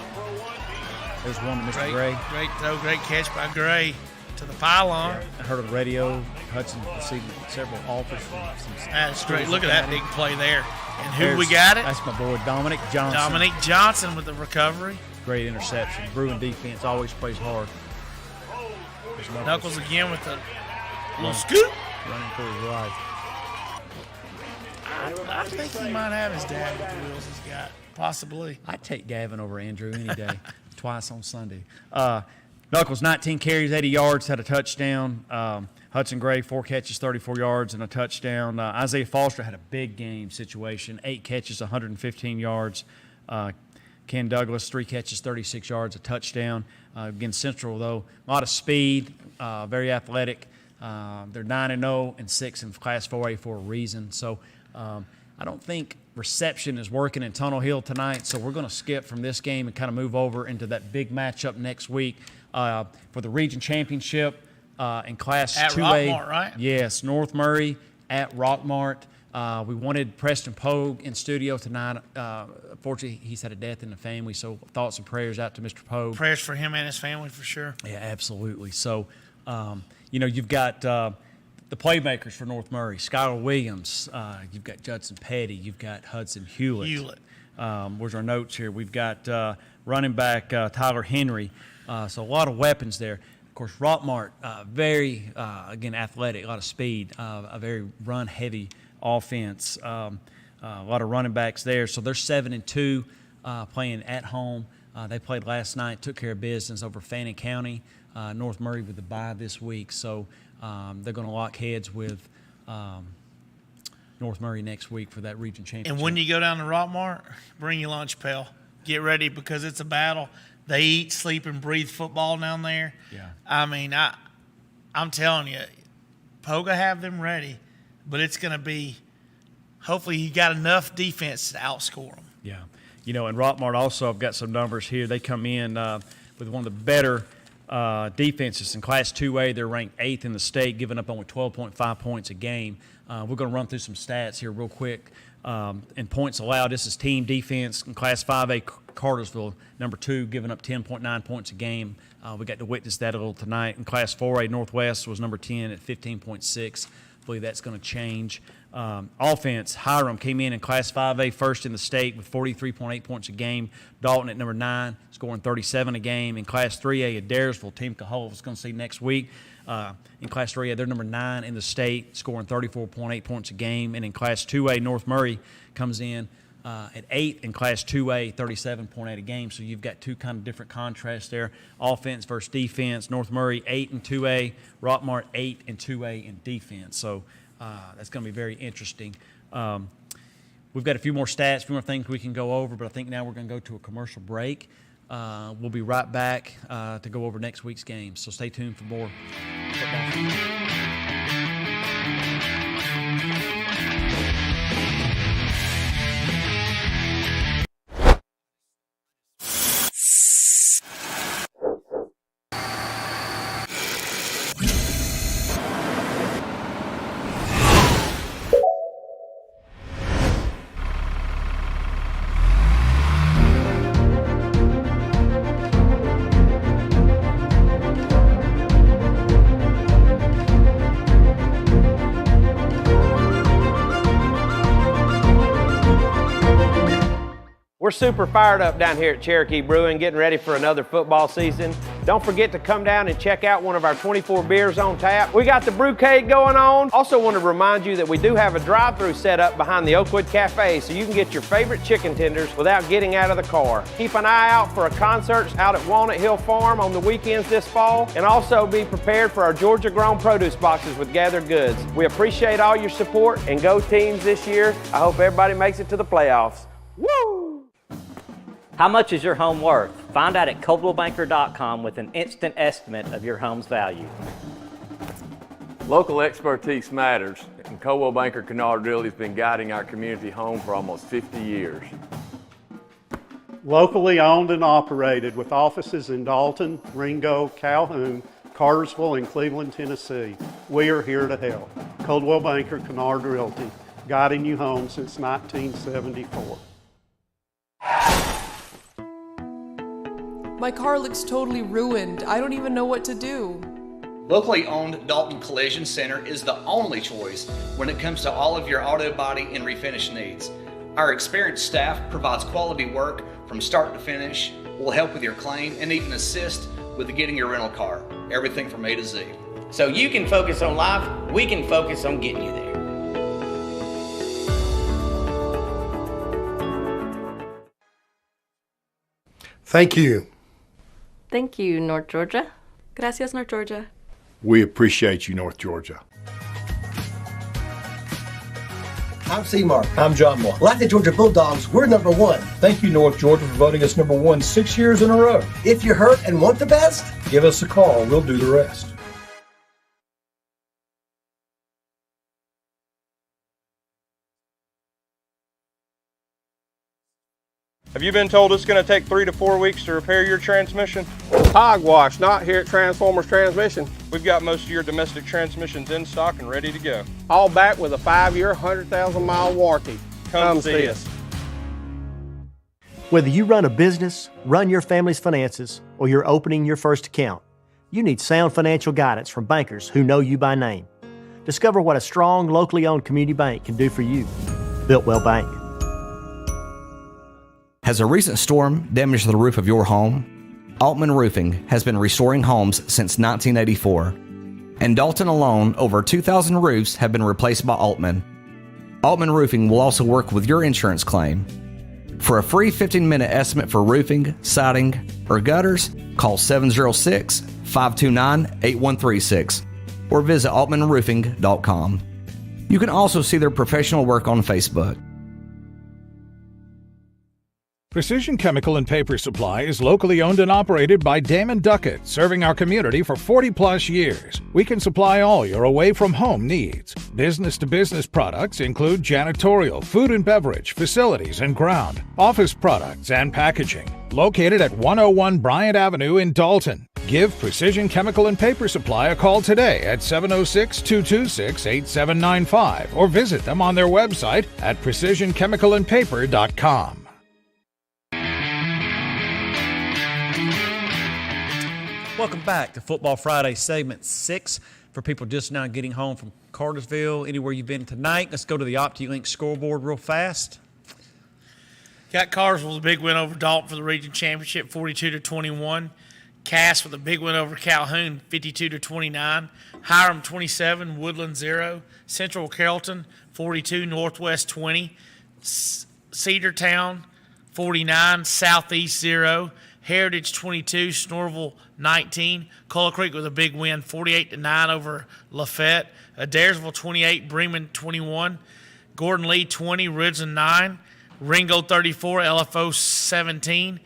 There's one to Mr. Gray. Great throw, great catch by Gray to the pylon. Yeah, I heard on the radio, Hudson received several offers from some. That's great. Look at that big play there. And who we got it? That's my boy, Dominic Johnson. Dominic Johnson with the recovery. Great interception. Bruin defense always plays hard. Knuckles again with the little scoop. Running for his life. I think he might have his dad with the wheels he's got. Possibly. I'd take Gavin over Andrew any day. Twice on Sunday. Knuckles, 19 carries, 80 yards, had a touchdown. Hudson Gray, 4 catches, 34 yards, and a touchdown. Isaiah Foster had a big game situation, 8 catches, 115 yards. Ken Douglas, 3 catches, 36 yards, a touchdown. Against Central, though, a lot of speed, very athletic. They're 9-0 and 6 in Class 4A for a reason. So I don't think reception is working in Tunnel Hill tonight, so we're going to skip from this game and kind of move over into that big matchup next week for the region championship in Class 2A. At Rockmart, right? Yes, North Murray at Rockmart. We wanted Preston Pogue in studio tonight. Unfortunately, he's had a death in the family, so thoughts and prayers out to Mr. Pogue. Prayers for him and his family for sure. Yeah, absolutely. So, you've got the playmakers for North Murray, Skylar Williams. You've got Judson Petty. You've got Hudson Hewlett. Where's our notes here? We've got running back Tyler Henry. So a lot of weapons there. Of course, Rockmart, very, again, athletic, a lot of speed, a very run-heavy offense. A lot of running backs there. So they're 7-2 playing at home. They played last night, took care of business over Fannin County. North Murray with the bye this week. So they're going to lock heads with North Murray next week for that region championship. And when you go down to Rockmart, bring your lunch pail. Get ready because it's a battle. They eat, sleep, and breathe football down there. Yeah. I mean, I'm telling you, Poga have them ready, but it's going to be – hopefully you got enough defense to outscore them. Yeah. You know, and Rockmart also, I've got some numbers here. They come in with one of the better defenses in Class 2A. They're ranked 8th in the state, giving up only 12.5 points a game. We're going to run through some stats here real quick. In points allowed, this is team defense. In Class 5A, Cartersville, number 2, giving up 10.9 points a game. We got to witness that a little tonight. In Class 4A, Northwest was number 10 at 15.6. I believe that's going to change. Offense, Hiram came in Class 5A first in the state with 43.8 points a game. Dalton at number 9, scoring 37 a game. In Class 3A at Daresville, Team Cahola is going to see next week. In Class 3A, they're number 9 in the state, scoring 34.8 points a game. And in Class 2A, North Murray comes in at 8 in Class 2A, 37.8 a game. So you've got two kind of different contrasts there. Offense versus defense. North Murray 8 in 2A, Rockmart 8 in 2A in defense. So that's going to be very interesting. We've got a few more stats, a few more things we can go over, but I think now we're going to go to a commercial break. We'll be right back to go over next week's games. So stay tuned for more football. We're super fired up down here at Cherokee Brewing, getting ready for another football season. Don't forget to come down and check out one of our 24 beers on tap. We got the brewcade going on. Also want to remind you that we do have a drive-through set up behind the Oakwood Cafe, so you can get your favorite chicken tenders without getting out of the car. Keep an eye out for a concert out at Walnut Hill Farm on the weekends this fall, and also be prepared for our Georgia-grown produce boxes with Gathered Goods. We appreciate all your support, and go teams this year. I hope everybody makes it to the playoffs. Woo! How much is your home worth? Find out at ColdwellBanker.com with an instant estimate of your home's value. Local expertise matters, and Coldwell Banker Kennard Realty has been guiding our community home for almost 50 years. Locally owned and operated with offices in Dalton, Ringo, Calhoun, Cartersville, and Cleveland, Tennessee. We are here to help. Coldwell Banker Kennard Realty, guiding you home since 1974. My car looks totally ruined. I don't even know what to do. Locally owned Dalton Collision Center is the only choice when it comes to all of your auto body and refinish needs. Our experienced staff provides quality work from start to finish, will help with your claim, and even assist with getting your rental car. Everything from A to Z. So you can focus on life, we can focus on getting you there. Thank you. Thank you, North Georgia. Gracias, North Georgia. We appreciate you, North Georgia. I'm C-Mark. I'm John Moore. Like the Georgia Bulldogs, we're number one. Thank you, North Georgia, for voting us number one 6 years in a row. If you're hurt and want the best, give us a call. We'll do the rest. Have you been told it's going to take 3 to 4 weeks to repair your transmission? Hogwash, not here at Transformers Transmission. We've got most of your domestic transmissions in stock and ready to go. All back with a 5-year, 100,000-mile warranty. Come see us. Whether you run a business, run your family's finances, or you're opening your first account, you need sound financial guidance from bankers who know you by name. Discover what a strong, locally owned community bank can do for you. Built Well Bank. Has a recent storm damaged the roof of your home? Altman Roofing has been restoring homes since 1984. In Dalton alone, over 2,000 roofs have been replaced by Altman. Altman Roofing will also work with your insurance claim. For a free 15-minute estimate for roofing, siding, or gutters, call 706-529-8136 or visit altmanroofing.com. You can also see their professional work on Facebook. Precision Chemical and Paper Supply is locally owned and operated by Damon Duckett, serving our community for 40-plus years. We can supply all your away-from-home needs. Business-to-business products include janitorial, food and beverage, facilities and ground, office products, and packaging. Located at 101 Bryant Avenue in Dalton. Give Precision Chemical and Paper Supply a call today at 706-226-8795 or visit them on their website at precisionchemicalandpaper.com. Welcome back to Football Friday, segment 6. For people just now getting home from Cartersville, anywhere you've been tonight, let's go to the OptiLink scoreboard real fast. Got Cartersville with a big win over Dalton for the region championship, 42-21. Cass with a big win over Calhoun, 52-29. Hiram 27, Woodland 0. Central Carrollton 42, Northwest 20. Cedartown 49, Southeast 0. Heritage 22, Snorville 19. Coal Creek with a big win, 48-9 over Lafayette. Adairsville 28, Bremen 21. Gordon Lee 20, Ridgeland 9. Ringo 34, LFO 17.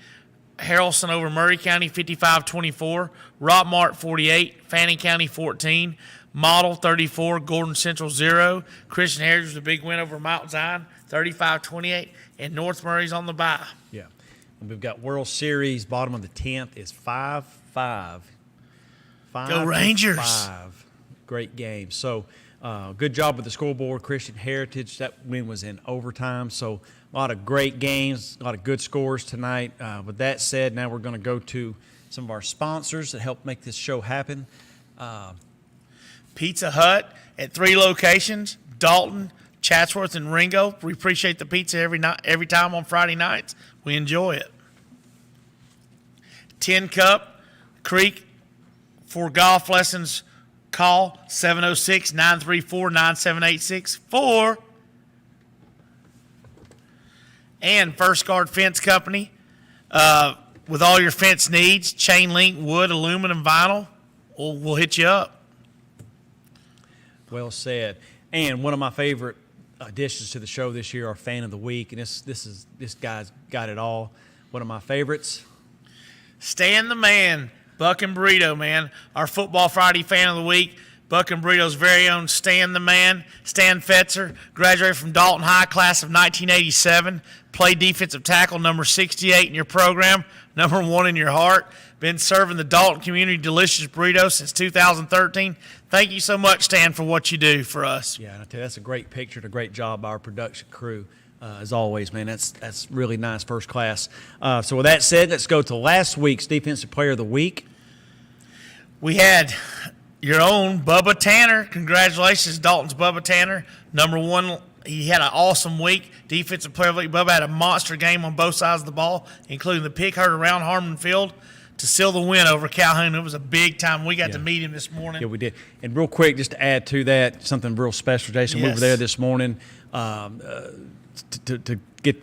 Harrelson over Murray County 55-24. Rockmart 48, Fannin County 14. Model 34, Gordon Central 0. Christian Heritage with a big win over Mount Zion 35-28. And North Murray's on the bye. Yeah. And we've got World Series, bottom of the 10th is 5-5. Go Rangers. 5. Great game. So good job with the scoreboard. Christian Heritage, that win was in overtime. So a lot of great games, a lot of good scores tonight. With that said, now we're going to go to some of our sponsors that help make this show happen. Pizza Hut at 3 locations, Dalton, Chatsworth, and Ringo. We appreciate the pizza every time on Friday nights. We enjoy it. 10 Cup Creek for golf lessons. Call 706-934-9786 and First Guard Fence Company with all your fence needs, chain link, wood, aluminum, vinyl. We'll hit you up. Well said. And one of my favorite additions to the show this year, our Fan of the Week, and this guy's got it all. One of my favorites. Stan the Man, Buck and Burrito, man. Our Football Friday Fan of the Week, Buck and Burrito's very own Stan the Man. Stan Fetzer, graduated from Dalton High, class of 1987. Played defensive tackle, number 68 in your program, number 1 in your heart. Been serving the Dalton community delicious burritos since 2013. Thank you so much, Stan, for what you do for us. Yeah, and I tell you, that's a great picture and a great job by our production crew. As always, man, that's really nice, first class. So with that said, let's go to last week's Defensive Player of the Week. We had your own Bubba Tanner. Congratulations, Dalton's Bubba Tanner. Number 1, he had an awesome week. Defensive Player of the Week. Bubba had a monster game on both sides of the ball, including the pig herd around Harmon Field to seal the win over Calhoun. It was a big time. We got to meet him this morning. Yeah, we did. And real quick, just to add to that, something real special, Jason. Yes. We were there this morning to get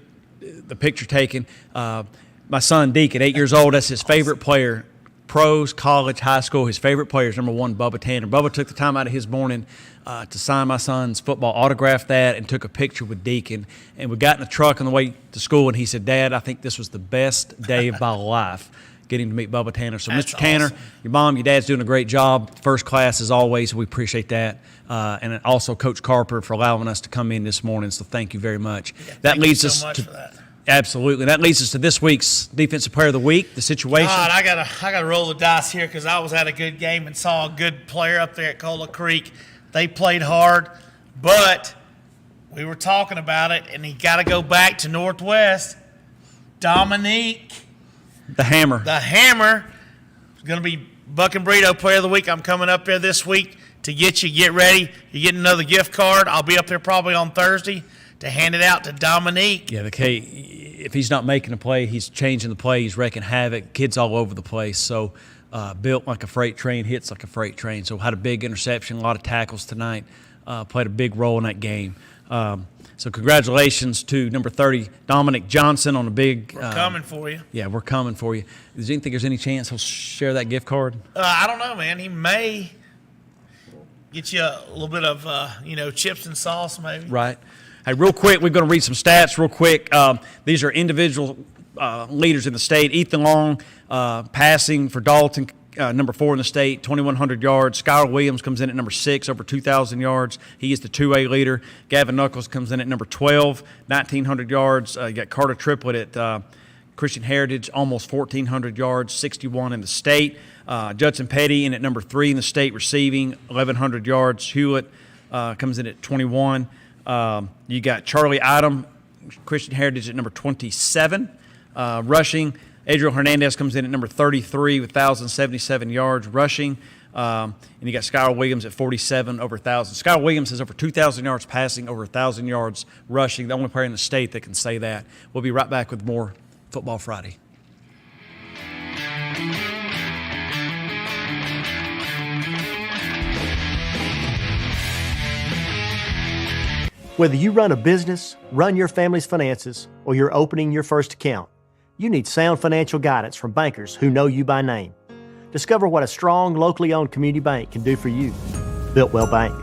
the picture taken. My son, Deacon, 8 years old, that's his favorite player. Pros, college, high school, his favorite player is number 1, Bubba Tanner. Bubba took the time out of his morning to sign my son's football, autograph that, and took a picture with Deacon. And we got in the truck on the way to school, and he said, Dad, I think this was the best day of my life, getting to meet Bubba Tanner. So, That's Mr. Tanner, awesome. your mom, your dad's doing a great job. First class as always. We appreciate that. And also Coach Carper for allowing us to come in this morning. So thank you very much. Yeah, that leads you us so much to for that. Absolutely. That leads us to this week's Defensive Player of the Week, the situation. God, I gotta roll the dice here because I was at a good game and saw a good player up there at Cola Creek. They played hard, but we were talking about it, and he got to go back to Northwest. Dominique. The Hammer. The Hammer is going to be Buck and Burrito Player of the Week. I'm coming up there this week to get you. Get ready. You get another gift card. I'll be up there probably on Thursday to hand it out to Dominique. Yeah, if he's not making a play, he's changing the play. He's wrecking havoc. Kids all over the place. So built like a freight train, hits like a freight train. So had a big interception, a lot of tackles tonight. Played a big role in that game. So congratulations to number 30, Dominic Johnson, on a big. We're coming for you. Yeah, we're coming for you. Do you think there's any chance he'll share that gift card? I don't know, man. He may get you a little bit of, chips and sauce, maybe. Right. Hey, real quick, we're going to read some stats real quick. These are individual leaders in the state. Ethan Long, passing for Dalton, number 4 in the state, 2,100 yards. Skylar Williams comes in at number 6, over 2,000 yards. He is the 2A leader. Gavin Knuckles comes in at number 12, 1,900 yards. You got Carter Triplett at Christian Heritage, almost 1,400 yards, 61 in the state. Judson Petty in at number 3 in the state, receiving 1,100 yards. Hewlett comes in at 21. You got Charlie Idom, Christian Heritage, at number 27. Rushing, Adriel Hernandez comes in at number 33 with 1,077 yards rushing. And you got Skylar Williams at 47, over 1,000. Skylar Williams has over 2,000 yards passing, over 1,000 yards rushing. The only player in the state that can say that. We'll be right back with more Football Friday. Whether you run a business, run your family's finances, or you're opening your first account, you need sound financial guidance from bankers who know you by name. Discover what a strong, locally owned community bank can do for you. Built Well Bank.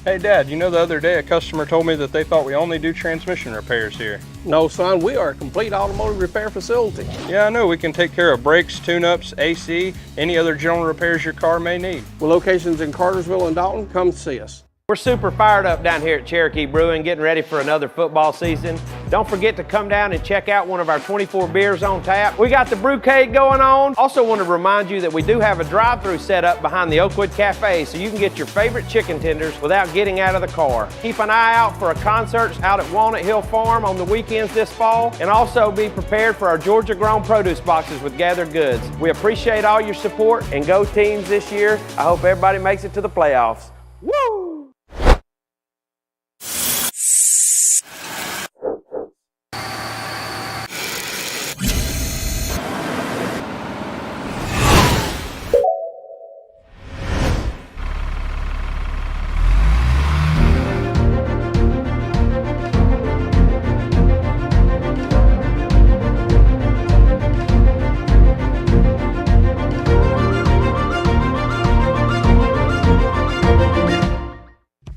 Hey, Dad, the other day a customer told me that they thought we only do transmission repairs here. No, son, we are a complete automotive repair facility. Yeah, I know. We can take care of brakes, tune-ups, AC, any other general repairs your car may need. With locations in Cartersville and Dalton, come see us. We're super fired up down here at Cherokee Brewing, getting ready for another football season. Don't forget to come down and check out one of our 24 beers on tap. We got the brewcade going on. Also want to remind you that we do have a drive-thru set up behind the Oakwood Cafe, so you can get your favorite chicken tenders without getting out of the car. Keep an eye out for a concert out at Walnut Hill Farm on the weekends this fall, and also be prepared for our Georgia-grown produce boxes with gathered goods. We appreciate all your support, and go teams this year. I hope everybody makes it to the playoffs. Woo!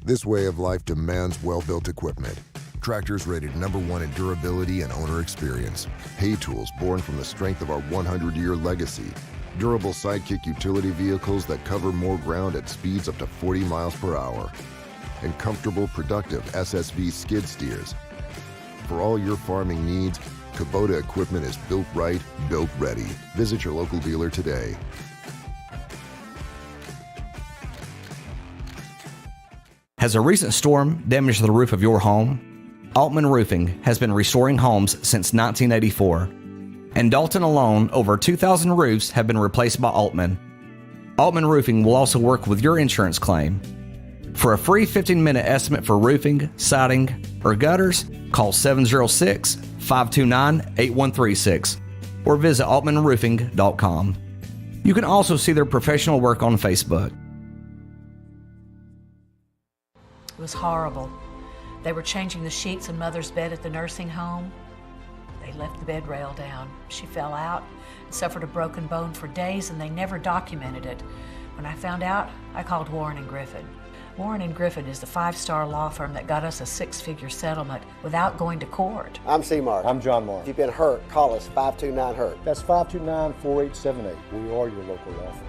This way of life demands well-built equipment. Tractors rated #1 in durability and owner experience. Hay tools born from the strength of our 100-year legacy. Durable sidekick utility vehicles that cover more ground at speeds up to 40 miles per hour. And comfortable, productive SSV skid steers. For all your farming needs, Kubota equipment is built right, built ready. Visit your local dealer today. Has a recent storm damaged the roof of your home? Altman Roofing has been restoring homes since 1984. In Dalton alone, over 2,000 roofs have been replaced by Altman. Altman Roofing will also work with your insurance claim. For a free 15-minute estimate for roofing, siding, or gutters, call 706-529-8136 or visit altmanroofing.com. You can also see their professional work on Facebook. It was horrible. They were changing the sheets in Mother's bed at the nursing home. They left the bed rail down. She fell out and suffered a broken bone for days, and they never documented it. When I found out, I called Warren and Griffin. Warren and Griffin is the 5-star law firm that got us a 6-figure settlement without going to court. I'm C-Mark. I'm John Mark. If you've been hurt, call us 529-HURT. That's 529-4878. We are your local law firm.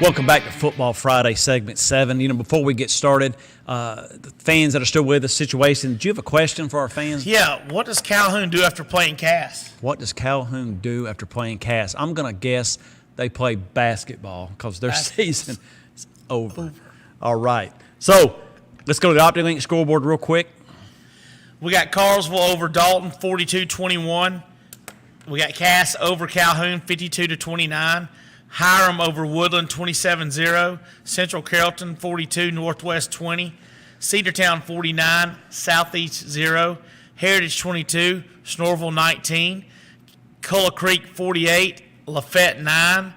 Welcome back to Football Friday, segment 7. Before we get started, the fans that are still with us, situation, do you have a question for our fans? Yeah, what does Calhoun do after playing Cass? What does Calhoun do after playing Cass? I'm going to guess they play basketball because their season is over. All right. So let's go to the OptiLink scoreboard real quick. We got Carlsville over Dalton, 42-21. We got Cass over Calhoun, 52-29. Hiram over Woodland 27-0. Central Carrollton 42, Northwest 20. Cedartown 49, Southeast 0. Heritage 22, Snorville 19. Cola Creek 48, Lafette 9.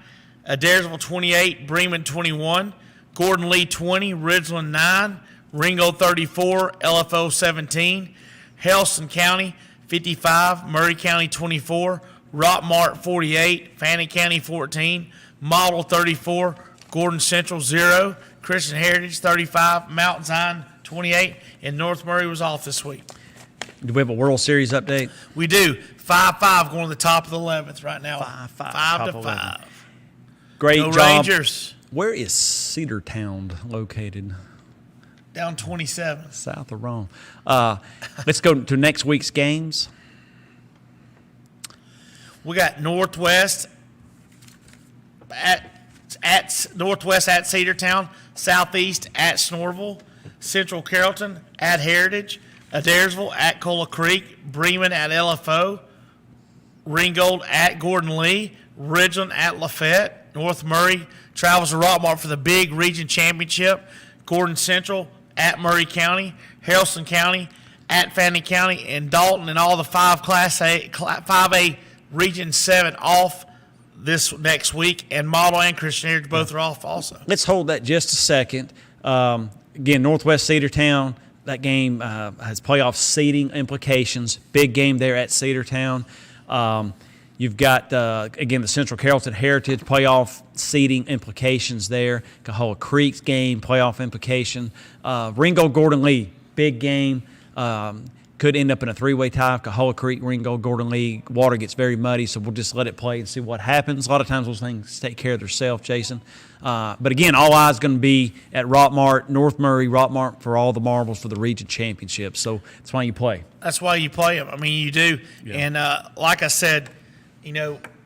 Adairsville 28, Bremen 21. Gordon Lee 20, Ridgeland 9. Ringgold 34, LFO 17. Helston County 55, Murray County 24. Rockmart 48, Fannin County 14. Model 34, Gordon Central 0. Christian Heritage 35, Mountain Zion 28, and North Murray was off this week. Do we have a World Series update? We do. 5-5 going to the top of the 11th right now. 5-5. Great Go job. Rangers. Where is Cedartown located? Down 27. South of Rome. Let's go to next week's games. We got Northwest at Northwest at Cedartown, Southeast at Snorville, Central Carrollton at Heritage, Adairsville at Cola Creek, Bremen at LFO, Ringgold at Gordon Lee, Ridgeland at Lafette, North Murray travels to Rockmart for the big region championship, Gordon Central at Murray County, Haralson County at Fannin County, and Dalton and all the 5A Region 7 off this next week, and Model and Christian Heritage both are off also. Let's hold that just a second. Again, Northwest Cedartown, that game has playoff seeding implications. Big game there at Cedartown. You've got, again, the Central Carrollton Heritage playoff seeding implications there. Cahola Creek's game, playoff implication. Ringgold Gordon Lee, big game. Could end up in a three-way tie. Cahola Creek, Ringgold, Gordon Lee. Water gets very muddy, so we'll just let it play and see what happens. A lot of times those things take care of themselves, Jason. But again, all eyes going to be at Rockmart, North Murray, Rockmart for all the marbles for the region championship. So that's why you play. That's why you play them. I mean, you do. Yeah. And like I said,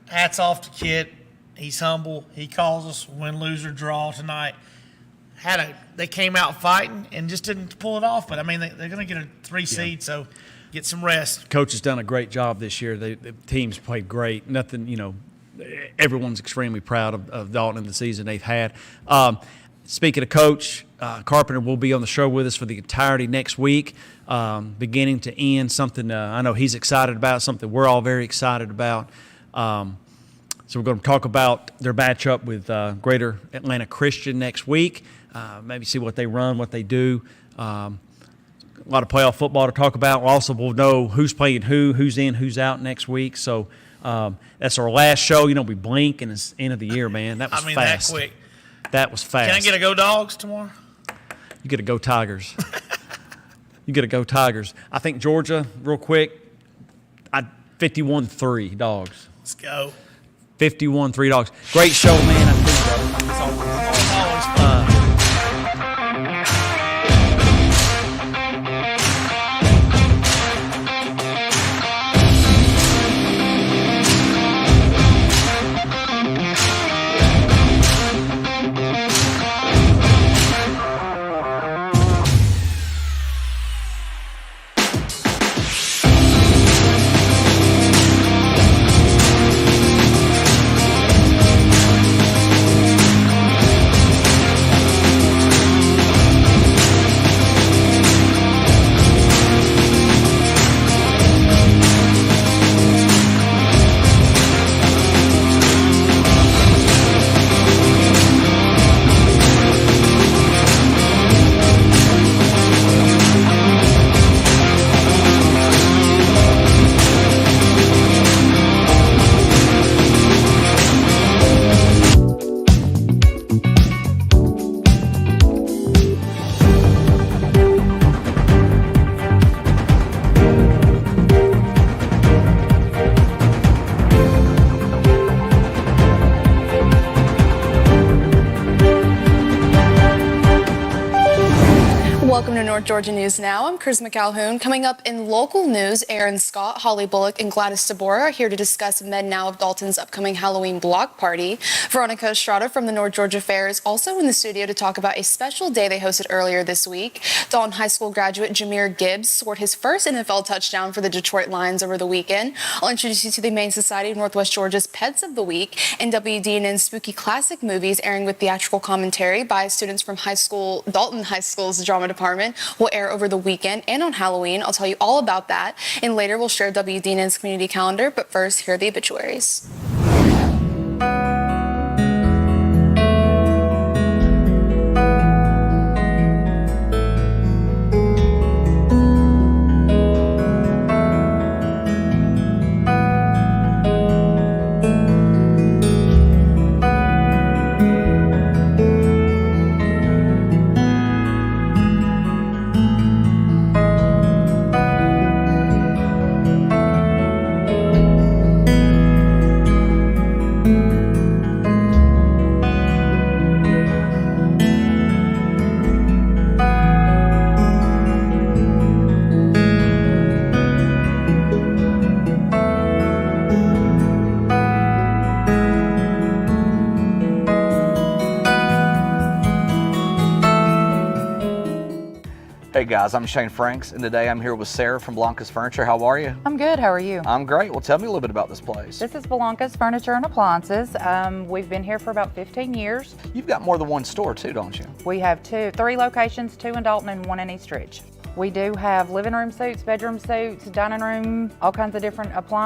hats off to Kit. He's humble. He calls us win, lose, or draw tonight. They came out fighting and just didn't pull it off. But, I mean, they're going to get a 3 seed, so get some rest. Coach has done a great job this year. The team's played great. Everyone's extremely proud of Dalton and the season they've had. Speaking of Coach, Carpenter will be on the show with us for the entirety next week, beginning to end, something I know he's excited about, something we're all very excited about. So we're going to talk about their matchup with Greater Atlanta Christian next week, maybe see what they run, what they do. A lot of playoff football to talk about. We'll know who's playing who's in, who's out next week. So that's our last show. We blink and it's end of the year, man. That was fast. That quick. That was fast. Can I get a Go Dogs tomorrow? You get a Go Tigers. You get a Go Tigers. I think Georgia, real quick, 51-3 Dogs. Let's go. 51-3 Dogs. Great show, man. I think it's always fun. Welcome to North Georgia News Now. I'm Charisma Calhoun. Coming up in local news, Aaron Scott, Holly Bullock, and Gladys DeBoer are here to discuss Med Now of Dalton's upcoming Halloween block party. Veronica Estrada from the North Georgia Fair is also in the studio to talk about a special day they hosted earlier this week. Dalton High School graduate Jameer Gibbs scored his first NFL touchdown for the Detroit Lions over the weekend. I'll introduce you to the Humane Society of Northwest Georgia's Pets of the Week and WDNN's Spooky Classic movies airing with theatrical commentary by students from Dalton High School's drama department will air over the weekend and on Halloween. I'll tell you all about that, and later we'll share WDNN's community calendar, but first, here are the obituaries. Hey guys, I'm Shane Franks, and today I'm here with Sarah from Blanca's Furniture. How are you? I'm good. How are you? I'm great. Well, tell me a little bit about this place. This is Blanca's Furniture and Appliances. We've been here for about 15 years. You've got more than one store too, don't you? We have three locations, 2 in Dalton and 1 in East Ridge. We do have living room suites, bedroom suites, dining room, all kinds of different appliances.